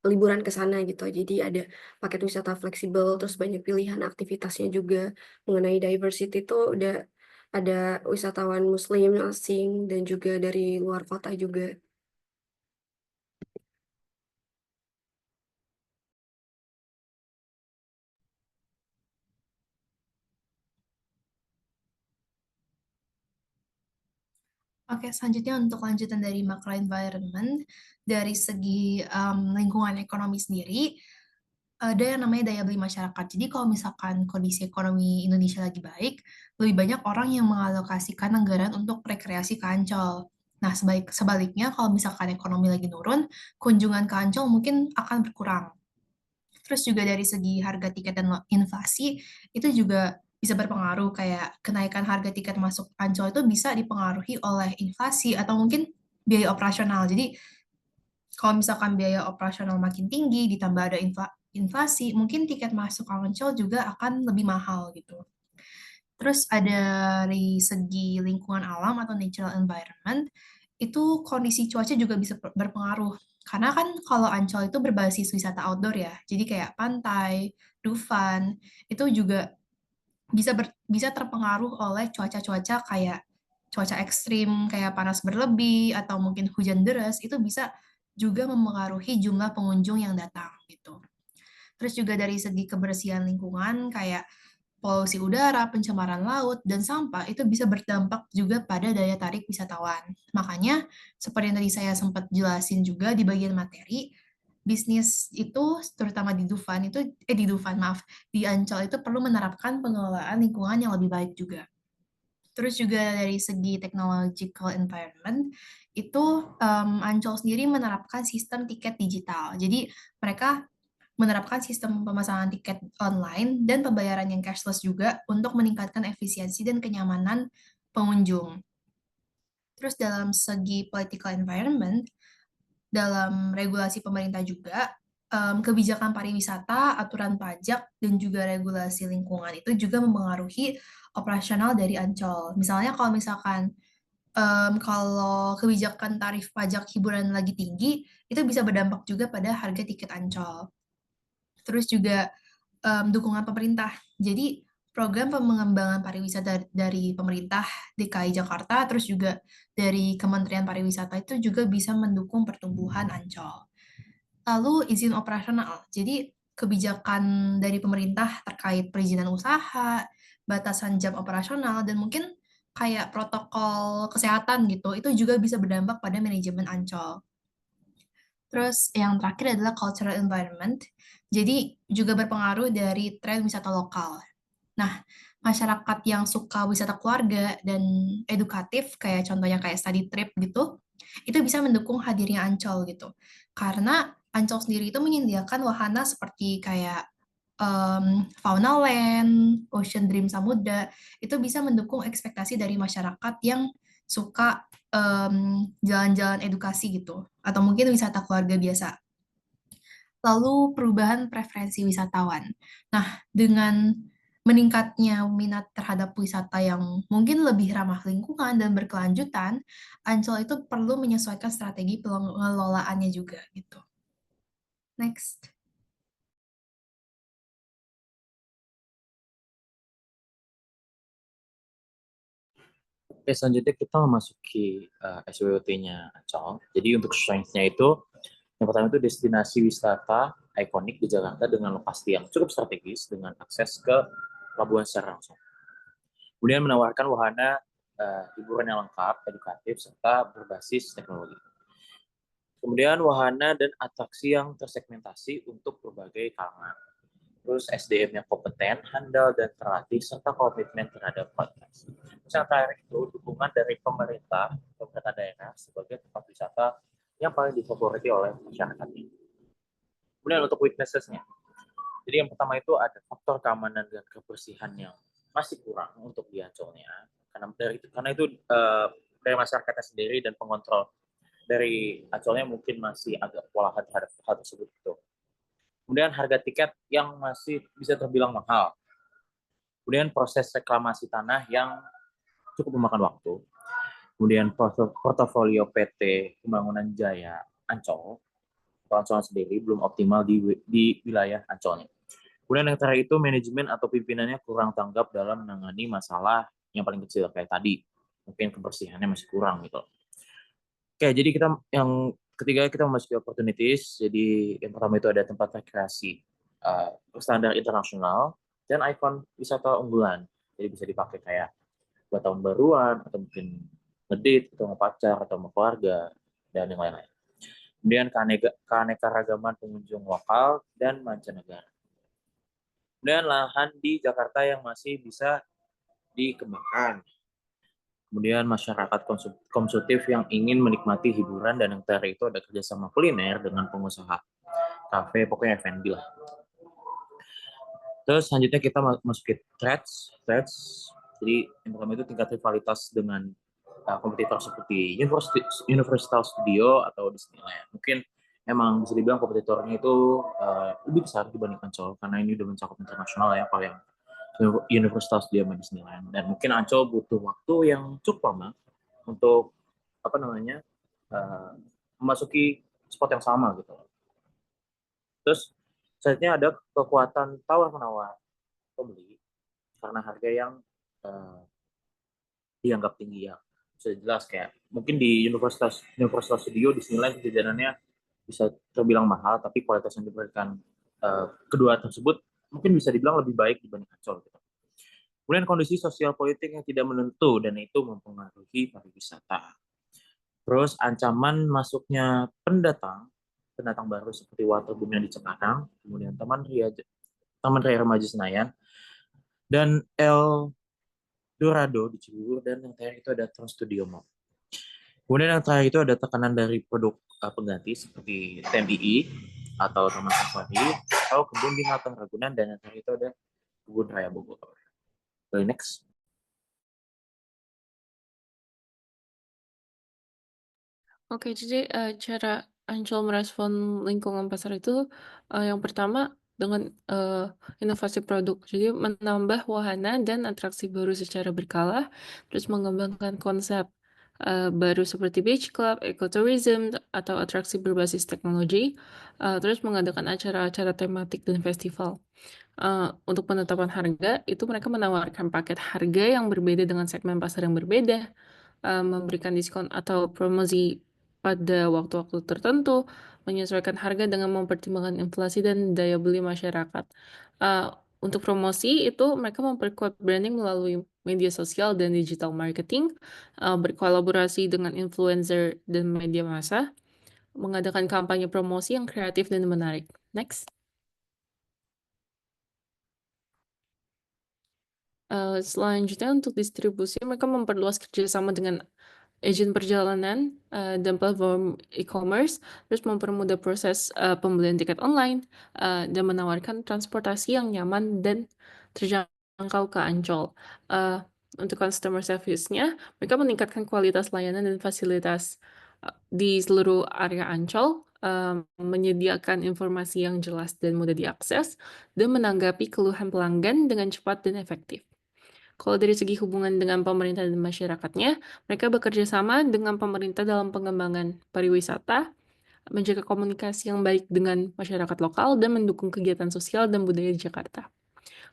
liburan ke sana gitu. Jadi ada paket wisata fleksibel, terus banyak pilihan aktivitasnya juga. Mengenai diversity tuh udah ada wisatawan muslim, asing, dan juga dari luar kota juga. Oke, selanjutnya untuk lanjutan dari macro environment, dari segi lingkungan ekonomi sendiri, ada yang namanya daya beli masyarakat. Jadi kalau misalkan kondisi ekonomi Indonesia lagi baik, lebih banyak orang yang mengalokasikan anggaran untuk rekreasi ke Ancol. Nah, sebaliknya kalau misalkan ekonomi lagi nurun, kunjungan ke Ancol mungkin akan berkurang. Terus juga dari segi harga tiket dan inflasi, itu juga bisa berpengaruh, kayak kenaikan harga tiket masuk Ancol itu bisa dipengaruhi oleh inflasi atau mungkin biaya operasional. Jadi kalau misalkan biaya operasional makin tinggi, ditambah ada inflasi, mungkin tiket masuk Ancol juga akan lebih mahal gitu. Terus ada dari segi lingkungan alam atau natural environment, itu kondisi cuaca juga bisa berpengaruh. Karena kan kalau Ancol itu berbasis wisata outdoor ya, jadi kayak pantai, Dufan, itu juga bisa terpengaruh oleh cuaca-cuaca kayak cuaca ekstrim, kayak panas berlebih, atau mungkin hujan deras, itu bisa juga memengaruhi jumlah pengunjung yang datang gitu. Terus juga dari segi kebersihan lingkungan, kayak polusi udara, pencemaran laut, dan sampah itu bisa berdampak juga pada daya tarik wisatawan. Makanya, seperti yang tadi saya sempat jelasin juga di bagian materi, bisnis itu terutama di Dufan di Ancol itu perlu menerapkan pengelolaan lingkungan yang lebih baik juga. Terus juga dari segi technological environment, itu Ancol sendiri menerapkan sistem tiket digital. Jadi mereka menerapkan sistem pemasangan tiket online dan pembayaran yang cashless juga untuk meningkatkan efisiensi dan kenyamanan pengunjung. Terus dalam segi political environment, dalam regulasi pemerintah juga, kebijakan pariwisata, aturan pajak, dan juga regulasi lingkungan itu juga memengaruhi operasional dari Ancol. Misalnya kalau misalkan kalau kebijakan tarif pajak hiburan lagi tinggi, itu bisa berdampak juga pada harga tiket Ancol. Terus juga dukungan pemerintah. Jadi program pengembangan pariwisata dari pemerintah DKI Jakarta, terus juga dari Kementerian Pariwisata itu juga bisa mendukung pertumbuhan Ancol. Lalu izin operasional. Jadi kebijakan dari pemerintah terkait perizinan usaha, batasan jam operasional, dan mungkin kayak protokol kesehatan gitu, itu juga bisa berdampak pada manajemen Ancol. Terus yang terakhir adalah cultural environment. Jadi juga berpengaruh dari tren wisata lokal. Nah, masyarakat yang suka wisata keluarga dan edukatif, kayak contohnya kayak study trip gitu, itu bisa mendukung hadirnya Ancol gitu. Karena Ancol sendiri itu menyediakan wahana seperti kayak Fauna Land, Ocean Dream Samudra, itu bisa mendukung ekspektasi dari masyarakat yang suka jalan-jalan edukasi gitu, atau mungkin wisata keluarga biasa. Lalu perubahan preferensi wisatawan. Nah, dengan meningkatnya minat terhadap wisata yang mungkin lebih ramah lingkungan dan berkelanjutan, Ancol itu perlu menyesuaikan strategi pengelolaannya juga gitu. Next. Oke, selanjutnya kita memasuki SWOT-nya Ancol. Jadi untuk strength-nya itu, yang pertama itu destinasi wisata ikonik di Jakarta dengan lokasi yang cukup strategis dengan akses ke pelabuhan secara langsung. Kemudian menawarkan wahana hiburan yang lengkap, edukatif, serta berbasis teknologi. Kemudian wahana dan atraksi yang tersegmentasi untuk berbagai kalangan. Terus SDM yang kompeten, handal, dan terlatih, serta komitmen terhadap kualitas. Yang terakhir itu dukungan dari pemerintah daerah sebagai tempat wisata yang paling difavoriti oleh masyarakat ini. Kemudian untuk weaknesses-nya. Jadi yang pertama itu ada faktor keamanan dan kebersihan yang masih kurang untuk di Ancolnya. Karena itu dari masyarakatnya sendiri dan pengontrol dari Ancolnya mungkin masih agak kewalahan terhadap hal tersebut gitu. Kemudian harga tiket yang masih bisa terbilang mahal. Kemudian proses reklamasi tanah yang cukup memakan waktu. Kemudian portofolio PT Pembangunan Jaya Ancol, Ancol sendiri belum optimal di wilayah Ancolnya. Kemudian yang terakhir itu manajemen atau pimpinannya kurang tanggap dalam menangani masalah yang paling kecil kayak tadi. Mungkin kebersihannya masih kurang gitu. Oke, jadi yang ketiga kita memasuki opportunities. Jadi yang pertama itu ada tempat rekreasi standar internasional dan ikon wisata unggulan. Jadi bisa dipakai kayak buat tahun baruan atau mungkin ngedate atau ngepacar atau mau keluarga dan yang lain-lain. kemudian keanekaragaman pengunjung lokal dan mancanegara. Kemudian lahan di Jakarta yang masih bisa dikembangkan. Kemudian masyarakat konsumtif yang ingin menikmati hiburan, dan yang terakhir itu ada kerjasama kuliner dengan pengusaha kafe, pokoknya F&B lah. Terus selanjutnya kita masuk ke threats. Jadi yang pertama itu tingkat rivalitas dengan kompetitor seperti Universal Studio atau Disneyland. Mungkin emang bisa dibilang kompetitornya itu lebih besar dibanding Ancol karena ini udah mencakup internasional ya, kalau yang Universal Studio sama Disneyland. Dan mungkin Ancol butuh waktu yang cukup lama untuk memasuki spot yang sama gitu. Terus selanjutnya ada kekuatan tawar-menawar pembeli karena harga yang dianggap tinggi ya. Sudah jelas kayak mungkin di Universal Studio Disneyland jajanannya bisa terbilang mahal, tapi kualitas yang diberikan kedua tersebut mungkin bisa dibilang lebih baik dibanding Ancol gitu. Kemudian kondisi sosial politik yang tidak menentu dan itu mempengaruhi pariwisata. Terus ancaman masuknya pendatang baru seperti Waterboom yang di Cikarang, kemudian Taman Raya Remaja Senayan, dan El Dorado di Cibubur, dan yang terakhir itu ada Trans Studio Mall. Kemudian yang terakhir itu ada tekanan dari produk pengganti seperti TMII atau Taman Safari atau Kebun Binatang Ragunan, dan yang terakhir itu ada Kebun Raya Bogor. Next. Oke, jadi cara Ancol merespon lingkungan pasar itu yang pertama dengan inovasi produk. Jadi menambah wahana dan atraksi baru secara berkala, terus mengembangkan konsep baru seperti beach club, ecotourism, atau atraksi berbasis teknologi, terus mengadakan acara-acara tematik dan festival. Untuk penetapan harga, itu mereka menawarkan paket harga yang berbeda dengan segmen pasar yang berbeda, memberikan diskon atau promosi pada waktu-waktu tertentu, menyesuaikan harga dengan mempertimbangkan inflasi dan daya beli masyarakat. Untuk promosi itu mereka memperkuat branding melalui media sosial dan digital marketing, berkolaborasi dengan influencer dan media massa, mengadakan kampanye promosi yang kreatif dan menarik. Next. Selanjutnya untuk distribusi, mereka memperluas kerjasama dengan agen perjalanan dan platform e-commerce, terus mempermudah proses pembelian tiket online, dan menawarkan transportasi yang nyaman dan terjangkau ke Ancol. Untuk customer service-nya, mereka meningkatkan kualitas layanan dan fasilitas di seluruh area Ancol, menyediakan informasi yang jelas dan mudah diakses, dan menanggapi keluhan pelanggan dengan cepat dan efektif. Kalau dari segi hubungan dengan pemerintah dan masyarakatnya, mereka bekerja sama dengan pemerintah dalam pengembangan pariwisata, menjaga komunikasi yang baik dengan masyarakat lokal, dan mendukung kegiatan sosial dan budaya di Jakarta.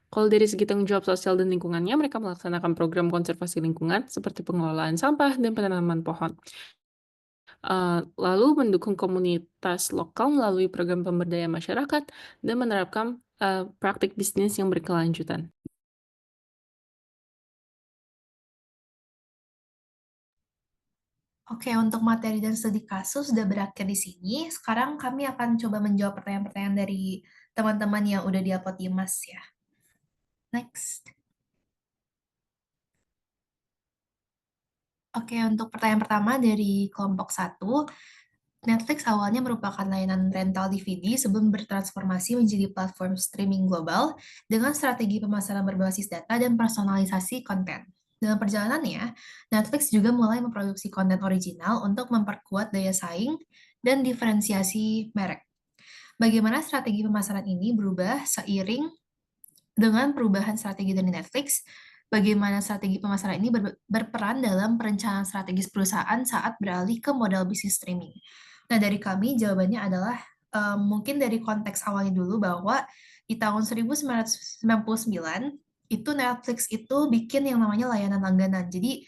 Kalau dari segi tanggung jawab sosial dan lingkungannya, mereka melaksanakan program konservasi lingkungan seperti pengelolaan sampah dan penanaman pohon. Lalu mendukung komunitas lokal melalui program pemberdayaan masyarakat dan menerapkan praktik bisnis yang berkelanjutan. Oke, untuk materi dan studi kasus sudah berakhir di sini. Sekarang kami akan coba menjawab pertanyaan-pertanyaan dari teman-teman yang udah di-upload di Mas ya. Next. Oke, untuk pertanyaan pertama dari kelompok 1, Netflix awalnya merupakan layanan rental DVD sebelum bertransformasi menjadi platform streaming global dengan strategi pemasaran berbasis data dan personalisasi konten. Dalam perjalanannya, Netflix juga mulai memproduksi konten original untuk memperkuat daya saing dan diferensiasi merek. Bagaimana strategi pemasaran ini berubah seiring dengan perubahan strategi dari Netflix? Bagaimana strategi pemasaran ini berperan dalam perencanaan strategis perusahaan saat beralih ke model bisnis streaming? Nah, dari kami jawabannya adalah mungkin dari konteks awalnya dulu bahwa di tahun 1999 itu Netflix itu bikin yang namanya layanan langganan. Jadi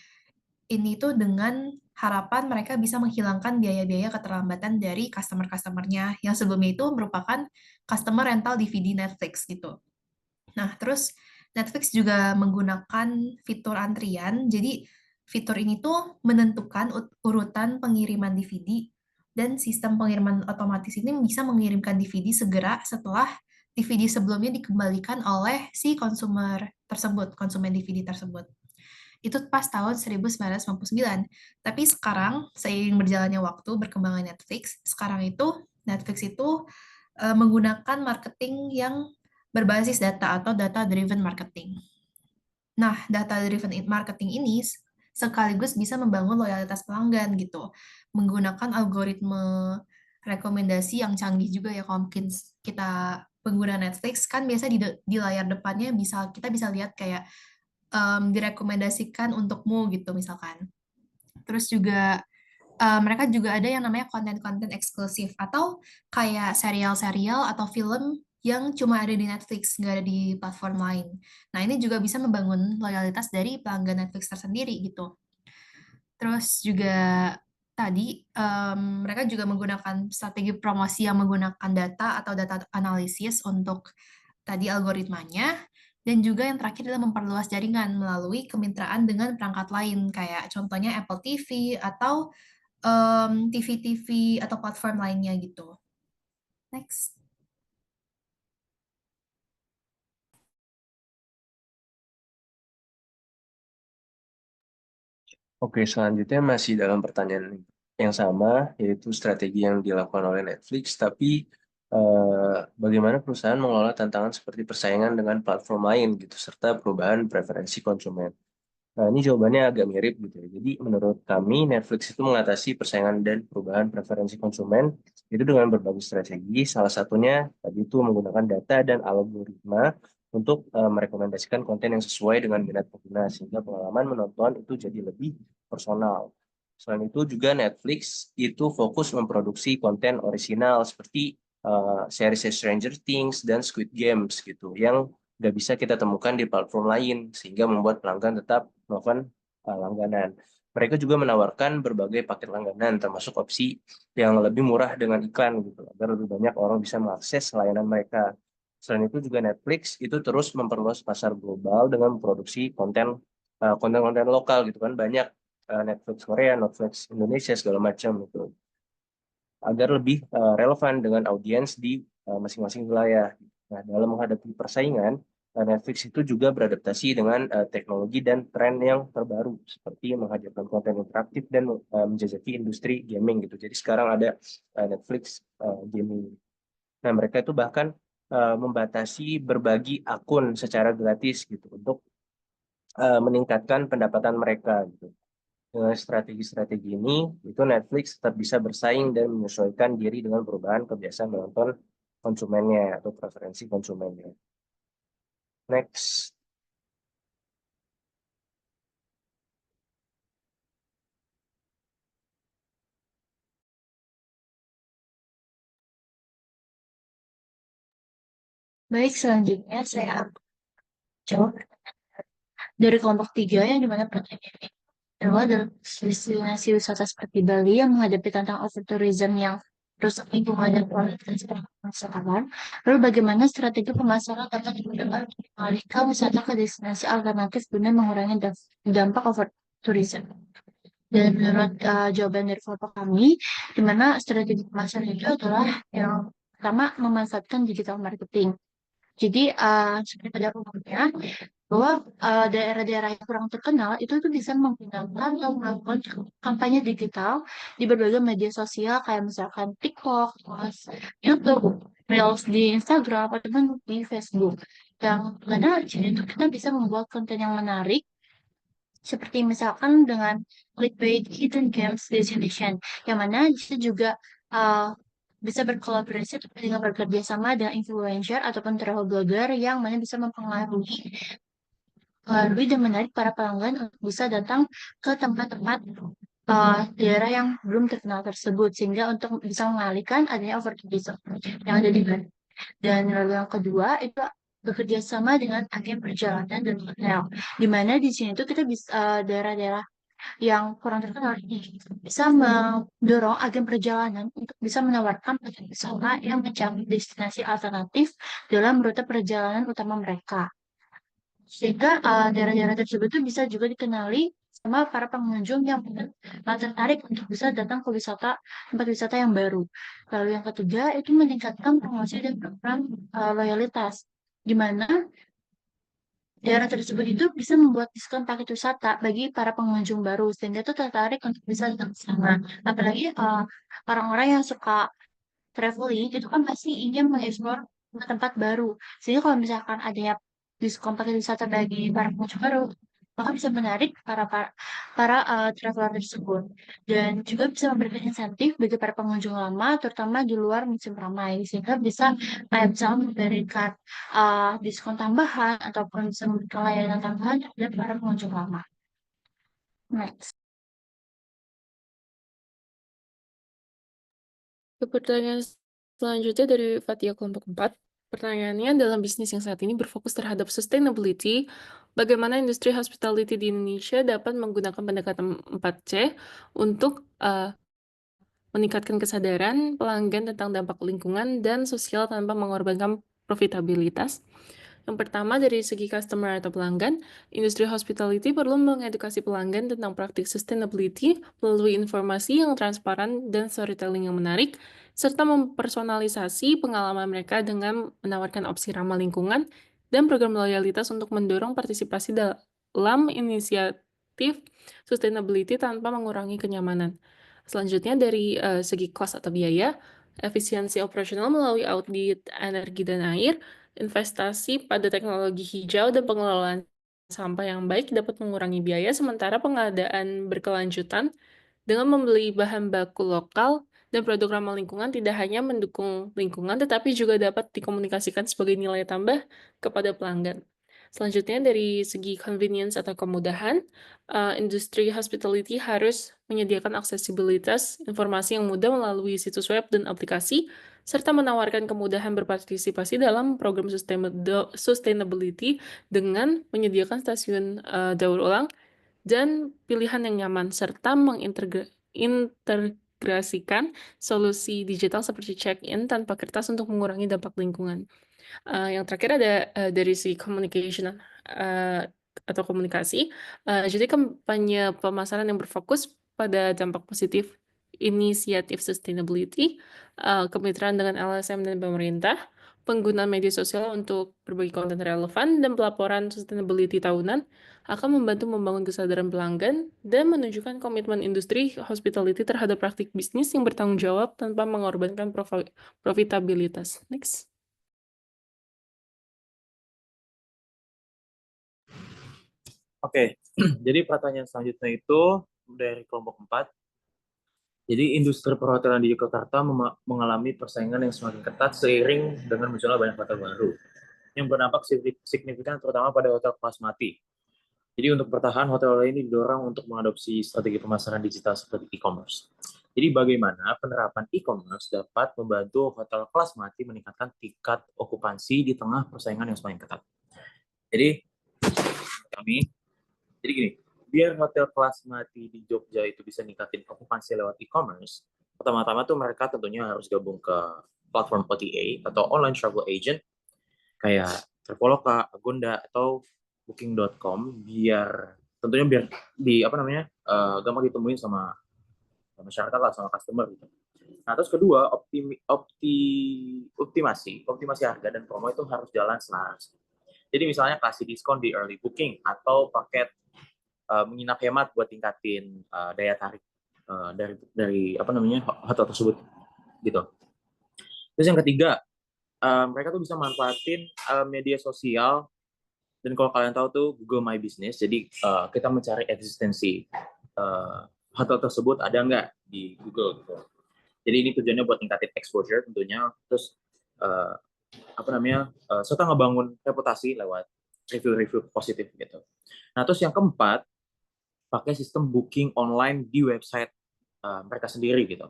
ini tuh dengan harapan mereka bisa menghilangkan biaya-biaya keterlambatan dari customer-customernya yang sebelumnya itu merupakan customer rental DVD Netflix gitu. Nah, terus Netflix juga menggunakan fitur antrian. Jadi fitur ini tuh menentukan urutan pengiriman DVD dan sistem pengiriman otomatis ini bisa mengirimkan DVD segera setelah DVD sebelumnya dikembalikan oleh si konsumen DVD tersebut. Itu pas tahun 1999. Tapi sekarang, seiring berjalannya waktu, berkembangnya Netflix, sekarang itu Netflix itu menggunakan marketing yang berbasis data atau data-driven marketing. Nah, data-driven marketing ini sekaligus bisa membangun loyalitas pelanggan gitu, menggunakan algoritma rekomendasi yang canggih juga ya. Kalau mungkin kita pengguna Netflix kan biasa di layar depannya kita bisa lihat kayak direkomendasikan untukmu gitu misalkan. Terus juga mereka juga ada yang namanya konten-konten eksklusif atau kayak serial-serial atau film yang cuma ada di Netflix, nggak ada di platform lain. Nah, ini juga bisa membangun loyalitas dari pelanggan Netflix tersendiri gitu. Terus juga tadi mereka juga menggunakan strategi promosi yang menggunakan data atau data analisis untuk tadi algoritmanya, dan juga yang terakhir adalah memperluas jaringan melalui kemitraan dengan perangkat lain, kayak contohnya Apple TV atau TV-TV atau platform lainnya gitu. Next. Oke, selanjutnya masih dalam pertanyaan yang sama, yaitu strategi yang dilakukan oleh Netflix, tapi bagaimana perusahaan mengelola tantangan seperti persaingan dengan platform lain gitu, serta perubahan preferensi konsumen. Nah, ini jawabannya agak mirip gitu ya. Jadi menurut kami Netflix itu mengatasi persaingan dan perubahan preferensi konsumen itu dengan berbagai strategi. Salah satunya tadi itu menggunakan data dan algoritma untuk merekomendasikan konten yang sesuai dengan minat pengguna sehingga pengalaman menonton itu jadi lebih personal. Selain itu juga Netflix itu fokus memproduksi konten orisinal seperti series Stranger Things dan Squid Games gitu yang nggak bisa kita temukan di platform lain sehingga membuat pelanggan tetap melakukan langganan. Mereka juga menawarkan berbagai paket langganan termasuk opsi yang lebih murah dengan iklan gitu agar lebih banyak orang bisa mengakses layanan mereka. Selain itu juga Netflix itu terus memperluas pasar global dengan memproduksi konten-konten lokal gitu kan, banyak Netflix Korea, Netflix Indonesia segala macam gitu agar lebih relevan dengan audiens di masing-masing wilayah. Nah, dalam menghadapi persaingan, Netflix itu juga beradaptasi dengan teknologi dan tren yang terbaru, seperti menghadirkan konten interaktif dan menjajaki industri gaming gitu. Jadi sekarang ada Netflix gaming. Nah, mereka itu bahkan membatasi berbagi akun secara gratis gitu untuk meningkatkan pendapatan mereka gitu. Dengan strategi-strategi ini, itu Netflix tetap bisa bersaing dan menyesuaikan diri dengan perubahan kebiasaan menonton konsumennya atau preferensi konsumennya. Next. Baik, selanjutnya saya jawab dari kelompok 3 yang dimana pertanyaannya adalah dalam destinasi wisata seperti Bali yang menghadapi tantangan overtourism yang rusak lingkungan dan kualitas wisatawan. Lalu bagaimana strategi pemasaran dapat digunakan untuk mengalihkan wisata ke destinasi alternatif guna mengurangi dampak overtourism? Dan menurut jawaban dari kelompok kami, di mana strategi pemasaran itu adalah yang pertama memanfaatkan digital marketing. Jadi seperti pada umumnya bahwa daerah-daerah yang kurang terkenal itu tuh bisa menggunakan atau melakukan kampanye digital di berbagai media sosial kayak misalkan TikTok, YouTube, Reels di Instagram ataupun di Facebook. Yang mana di sini tuh kita bisa membuat konten yang menarik seperti misalkan dengan clickbait hidden games destination yang mana kita juga bisa berkolaborasi dengan bekerja sama dengan influencer ataupun travel blogger yang mana bisa mempengaruhi dan menarik para pelanggan untuk bisa datang ke tempat-tempat daerah yang belum terkenal tersebut sehingga untuk bisa mengalihkan adanya overtourism yang ada di Bali. Dan lalu yang kedua itu bekerja sama dengan agen perjalanan dan hotel, di mana di sini tuh kita bisa daerah-daerah yang kurang terkenal ini bisa mendorong agen perjalanan untuk bisa menawarkan paket wisata yang mencakup destinasi alternatif dalam rute perjalanan utama mereka. Sehingga daerah-daerah tersebut tuh bisa juga dikenali sama para pengunjung yang tertarik untuk bisa datang ke tempat wisata yang baru. Lalu yang ketiga itu meningkatkan promosi dan program loyalitas, di mana daerah tersebut itu bisa membuat diskon paket wisata bagi para pengunjung baru sehingga itu tertarik untuk bisa datang ke sana. Apalagi orang-orang yang suka traveling itu kan pasti ingin mengeksplor tempat baru. Sehingga kalau misalkan ada ya diskon paket wisata bagi para pengunjung baru, maka bisa menarik para traveler tersebut. Dan juga bisa memberikan insentif bagi para pengunjung lama, terutama di luar musim ramai. Sehingga bisa kayak misalnya memberikan diskon tambahan ataupun bisa memberikan layanan tambahan terhadap para pengunjung lama. Next. Ke pertanyaan selanjutnya dari Fatia kelompok 4. Pertanyaannya, dalam bisnis yang saat ini berfokus terhadap sustainability, bagaimana industri hospitality di Indonesia dapat menggunakan pendekatan 4C untuk meningkatkan kesadaran pelanggan tentang dampak lingkungan dan sosial tanpa mengorbankan profitabilitas? Yang pertama, dari segi customer atau pelanggan, industri hospitality perlu mengedukasi pelanggan tentang praktik sustainability melalui informasi yang transparan dan storytelling yang menarik, serta mempersonalisasi pengalaman mereka dengan menawarkan opsi ramah lingkungan dan program loyalitas untuk mendorong partisipasi dalam inisiatif sustainability tanpa mengurangi kenyamanan. Selanjutnya, dari segi cost atau biaya, efisiensi operasional melalui audit energi dan air, investasi pada teknologi hijau dan pengelolaan sampah yang baik dapat mengurangi biaya, sementara pengadaan berkelanjutan dengan membeli bahan baku lokal dan produk ramah lingkungan tidak hanya mendukung lingkungan, tetapi juga dapat dikomunikasikan sebagai nilai tambah kepada pelanggan. Selanjutnya, dari segi convenience atau kemudahan, industri hospitality harus menyediakan aksesibilitas informasi yang mudah melalui situs web dan aplikasi, serta menawarkan kemudahan berpartisipasi dalam program sustainability dengan menyediakan stasiun daur ulang dan pilihan yang nyaman, serta mengintegrasikan solusi digital seperti check-in tanpa kertas untuk mengurangi dampak lingkungan. Yang terakhir ada dari si communication atau komunikasi. Jadi kampanye pemasaran yang berfokus pada dampak positif inisiatif sustainability, kemitraan dengan LSM dan pemerintah, penggunaan media sosial untuk berbagi konten relevan, dan pelaporan sustainability tahunan akan membantu membangun kesadaran pelanggan dan menunjukkan komitmen industri hospitality terhadap praktik bisnis yang bertanggung jawab tanpa mengorbankan profitabilitas. Next. Oke, jadi pertanyaan selanjutnya itu dari kelompok 4. Jadi industri perhotelan di Yogyakarta mengalami persaingan yang semakin ketat seiring dengan munculnya banyak hotel baru yang berdampak signifikan terutama pada hotel kelas mati. Jadi untuk bertahan, hotel ini didorong untuk mengadopsi strategi pemasaran digital seperti e-commerce. Jadi bagaimana penerapan e-commerce dapat membantu hotel kelas mati meningkatkan tingkat okupansi di tengah persaingan yang semakin ketat. Jadi gini, biar hotel kelas mati di Jogja itu bisa ningkatin okupansi lewat e-commerce, pertama-tama tuh mereka tentunya harus gabung ke platform OTA atau online travel agent kayak Traveloka, Agoda atau Booking.com biar gampang ditemuin sama masyarakat lah, sama customer gitu. Nah, terus kedua, optimasi harga dan promo itu harus jalan selaras. Jadi misalnya kasih diskon di early booking atau paket menginap hemat buat tingkatin daya tarik dari hotel tersebut gitu. Terus yang ketiga, mereka tuh bisa manfaatin media sosial, dan kalau kalian tahu tuh Google My Business, jadi kita mencari eksistensi hotel tersebut ada nggak di Google gitu. Jadi ini tujuannya buat tingkatin exposure tentunya, terus serta ngebangun reputasi lewat review-review positif gitu. Nah, terus yang keempat, pakai sistem booking online di website mereka sendiri gitu.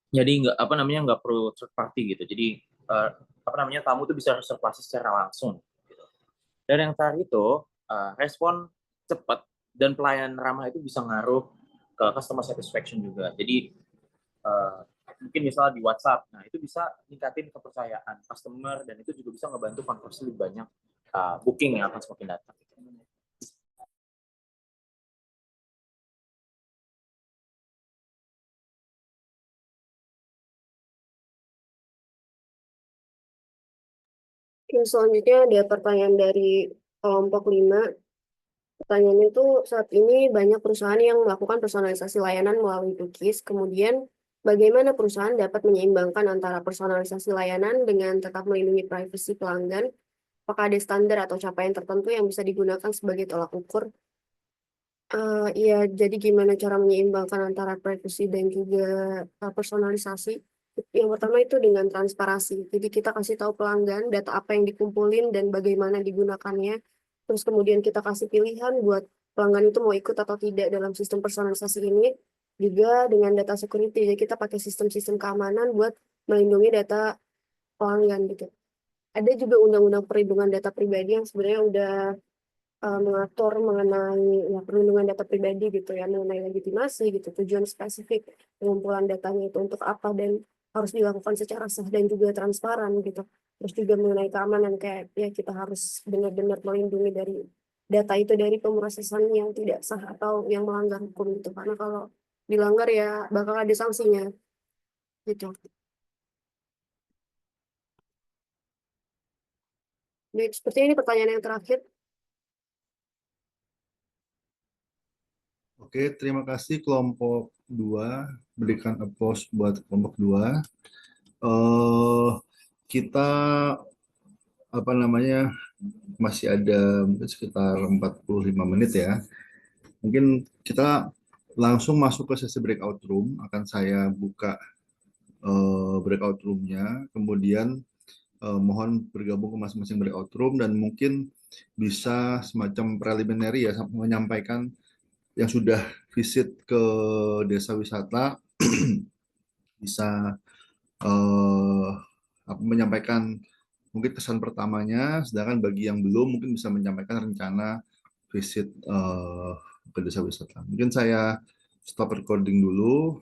Jadi nggak perlu third party gitu. Jadi tamu tuh bisa reservasi secara langsung. Gitu. Dan yang terakhir itu respon cepat dan pelayanan ramah itu bisa ngaruh ke customer satisfaction juga. Jadi mungkin misalnya di WhatsApp, nah itu bisa ningkatin kepercayaan customer dan itu juga bisa ngebantu konversi lebih banyak booking yang akan semakin datang. Oke, selanjutnya ada pertanyaan dari kelompok 5. Pertanyaannya itu, saat ini banyak perusahaan yang melakukan personalisasi layanan melalui cookies. Kemudian, bagaimana perusahaan dapat menyeimbangkan antara personalisasi layanan dengan tetap melindungi privasi pelanggan? Apakah ada standar atau capaian tertentu yang bisa digunakan sebagai tolak ukur? Iya, jadi gimana cara menyeimbangkan antara privacy dan juga personalisasi? Yang pertama itu dengan transparansi. Jadi kita kasih tahu pelanggan data apa yang dikumpulin dan bagaimana digunakannya. Terus kemudian kita kasih pilihan buat pelanggan itu mau ikut atau tidak dalam sistem personalisasi ini. Juga dengan data security. Jadi kita pakai sistem-sistem keamanan buat melindungi data pelanggan gitu. Ada juga undang-undang perlindungan data pribadi yang sebenarnya udah mengatur mengenai ya, perlindungan data pribadi gitu ya, mengenai legitimasi gitu, tujuan spesifik pengumpulan datanya itu untuk apa dan harus dilakukan secara sah dan juga transparan gitu. Terus juga mengenai keamanan kayak ya kita harus benar-benar melindungi dari data itu dari pemrosesan yang tidak sah atau yang melanggar hukum gitu. Karena kalau dilanggar ya bakal ada sanksinya gitu. Baik, sepertinya ini pertanyaan yang terakhir. Oke, terima kasih kelompok 2. Berikan applause buat kelompok 2. Kita masih ada sekitar 45 menit ya. Mungkin kita langsung masuk ke sesi breakout room. Akan saya buka breakout room-nya. Kemudian mohon bergabung ke masing-masing breakout room dan mungkin bisa semacam preliminary ya, menyampaikan yang sudah visit ke desa wisata bisa menyampaikan mungkin kesan pertamanya, sedangkan bagi yang belum mungkin bisa menyampaikan rencana visit ke desa wisata. Mungkin saya stop recording dulu.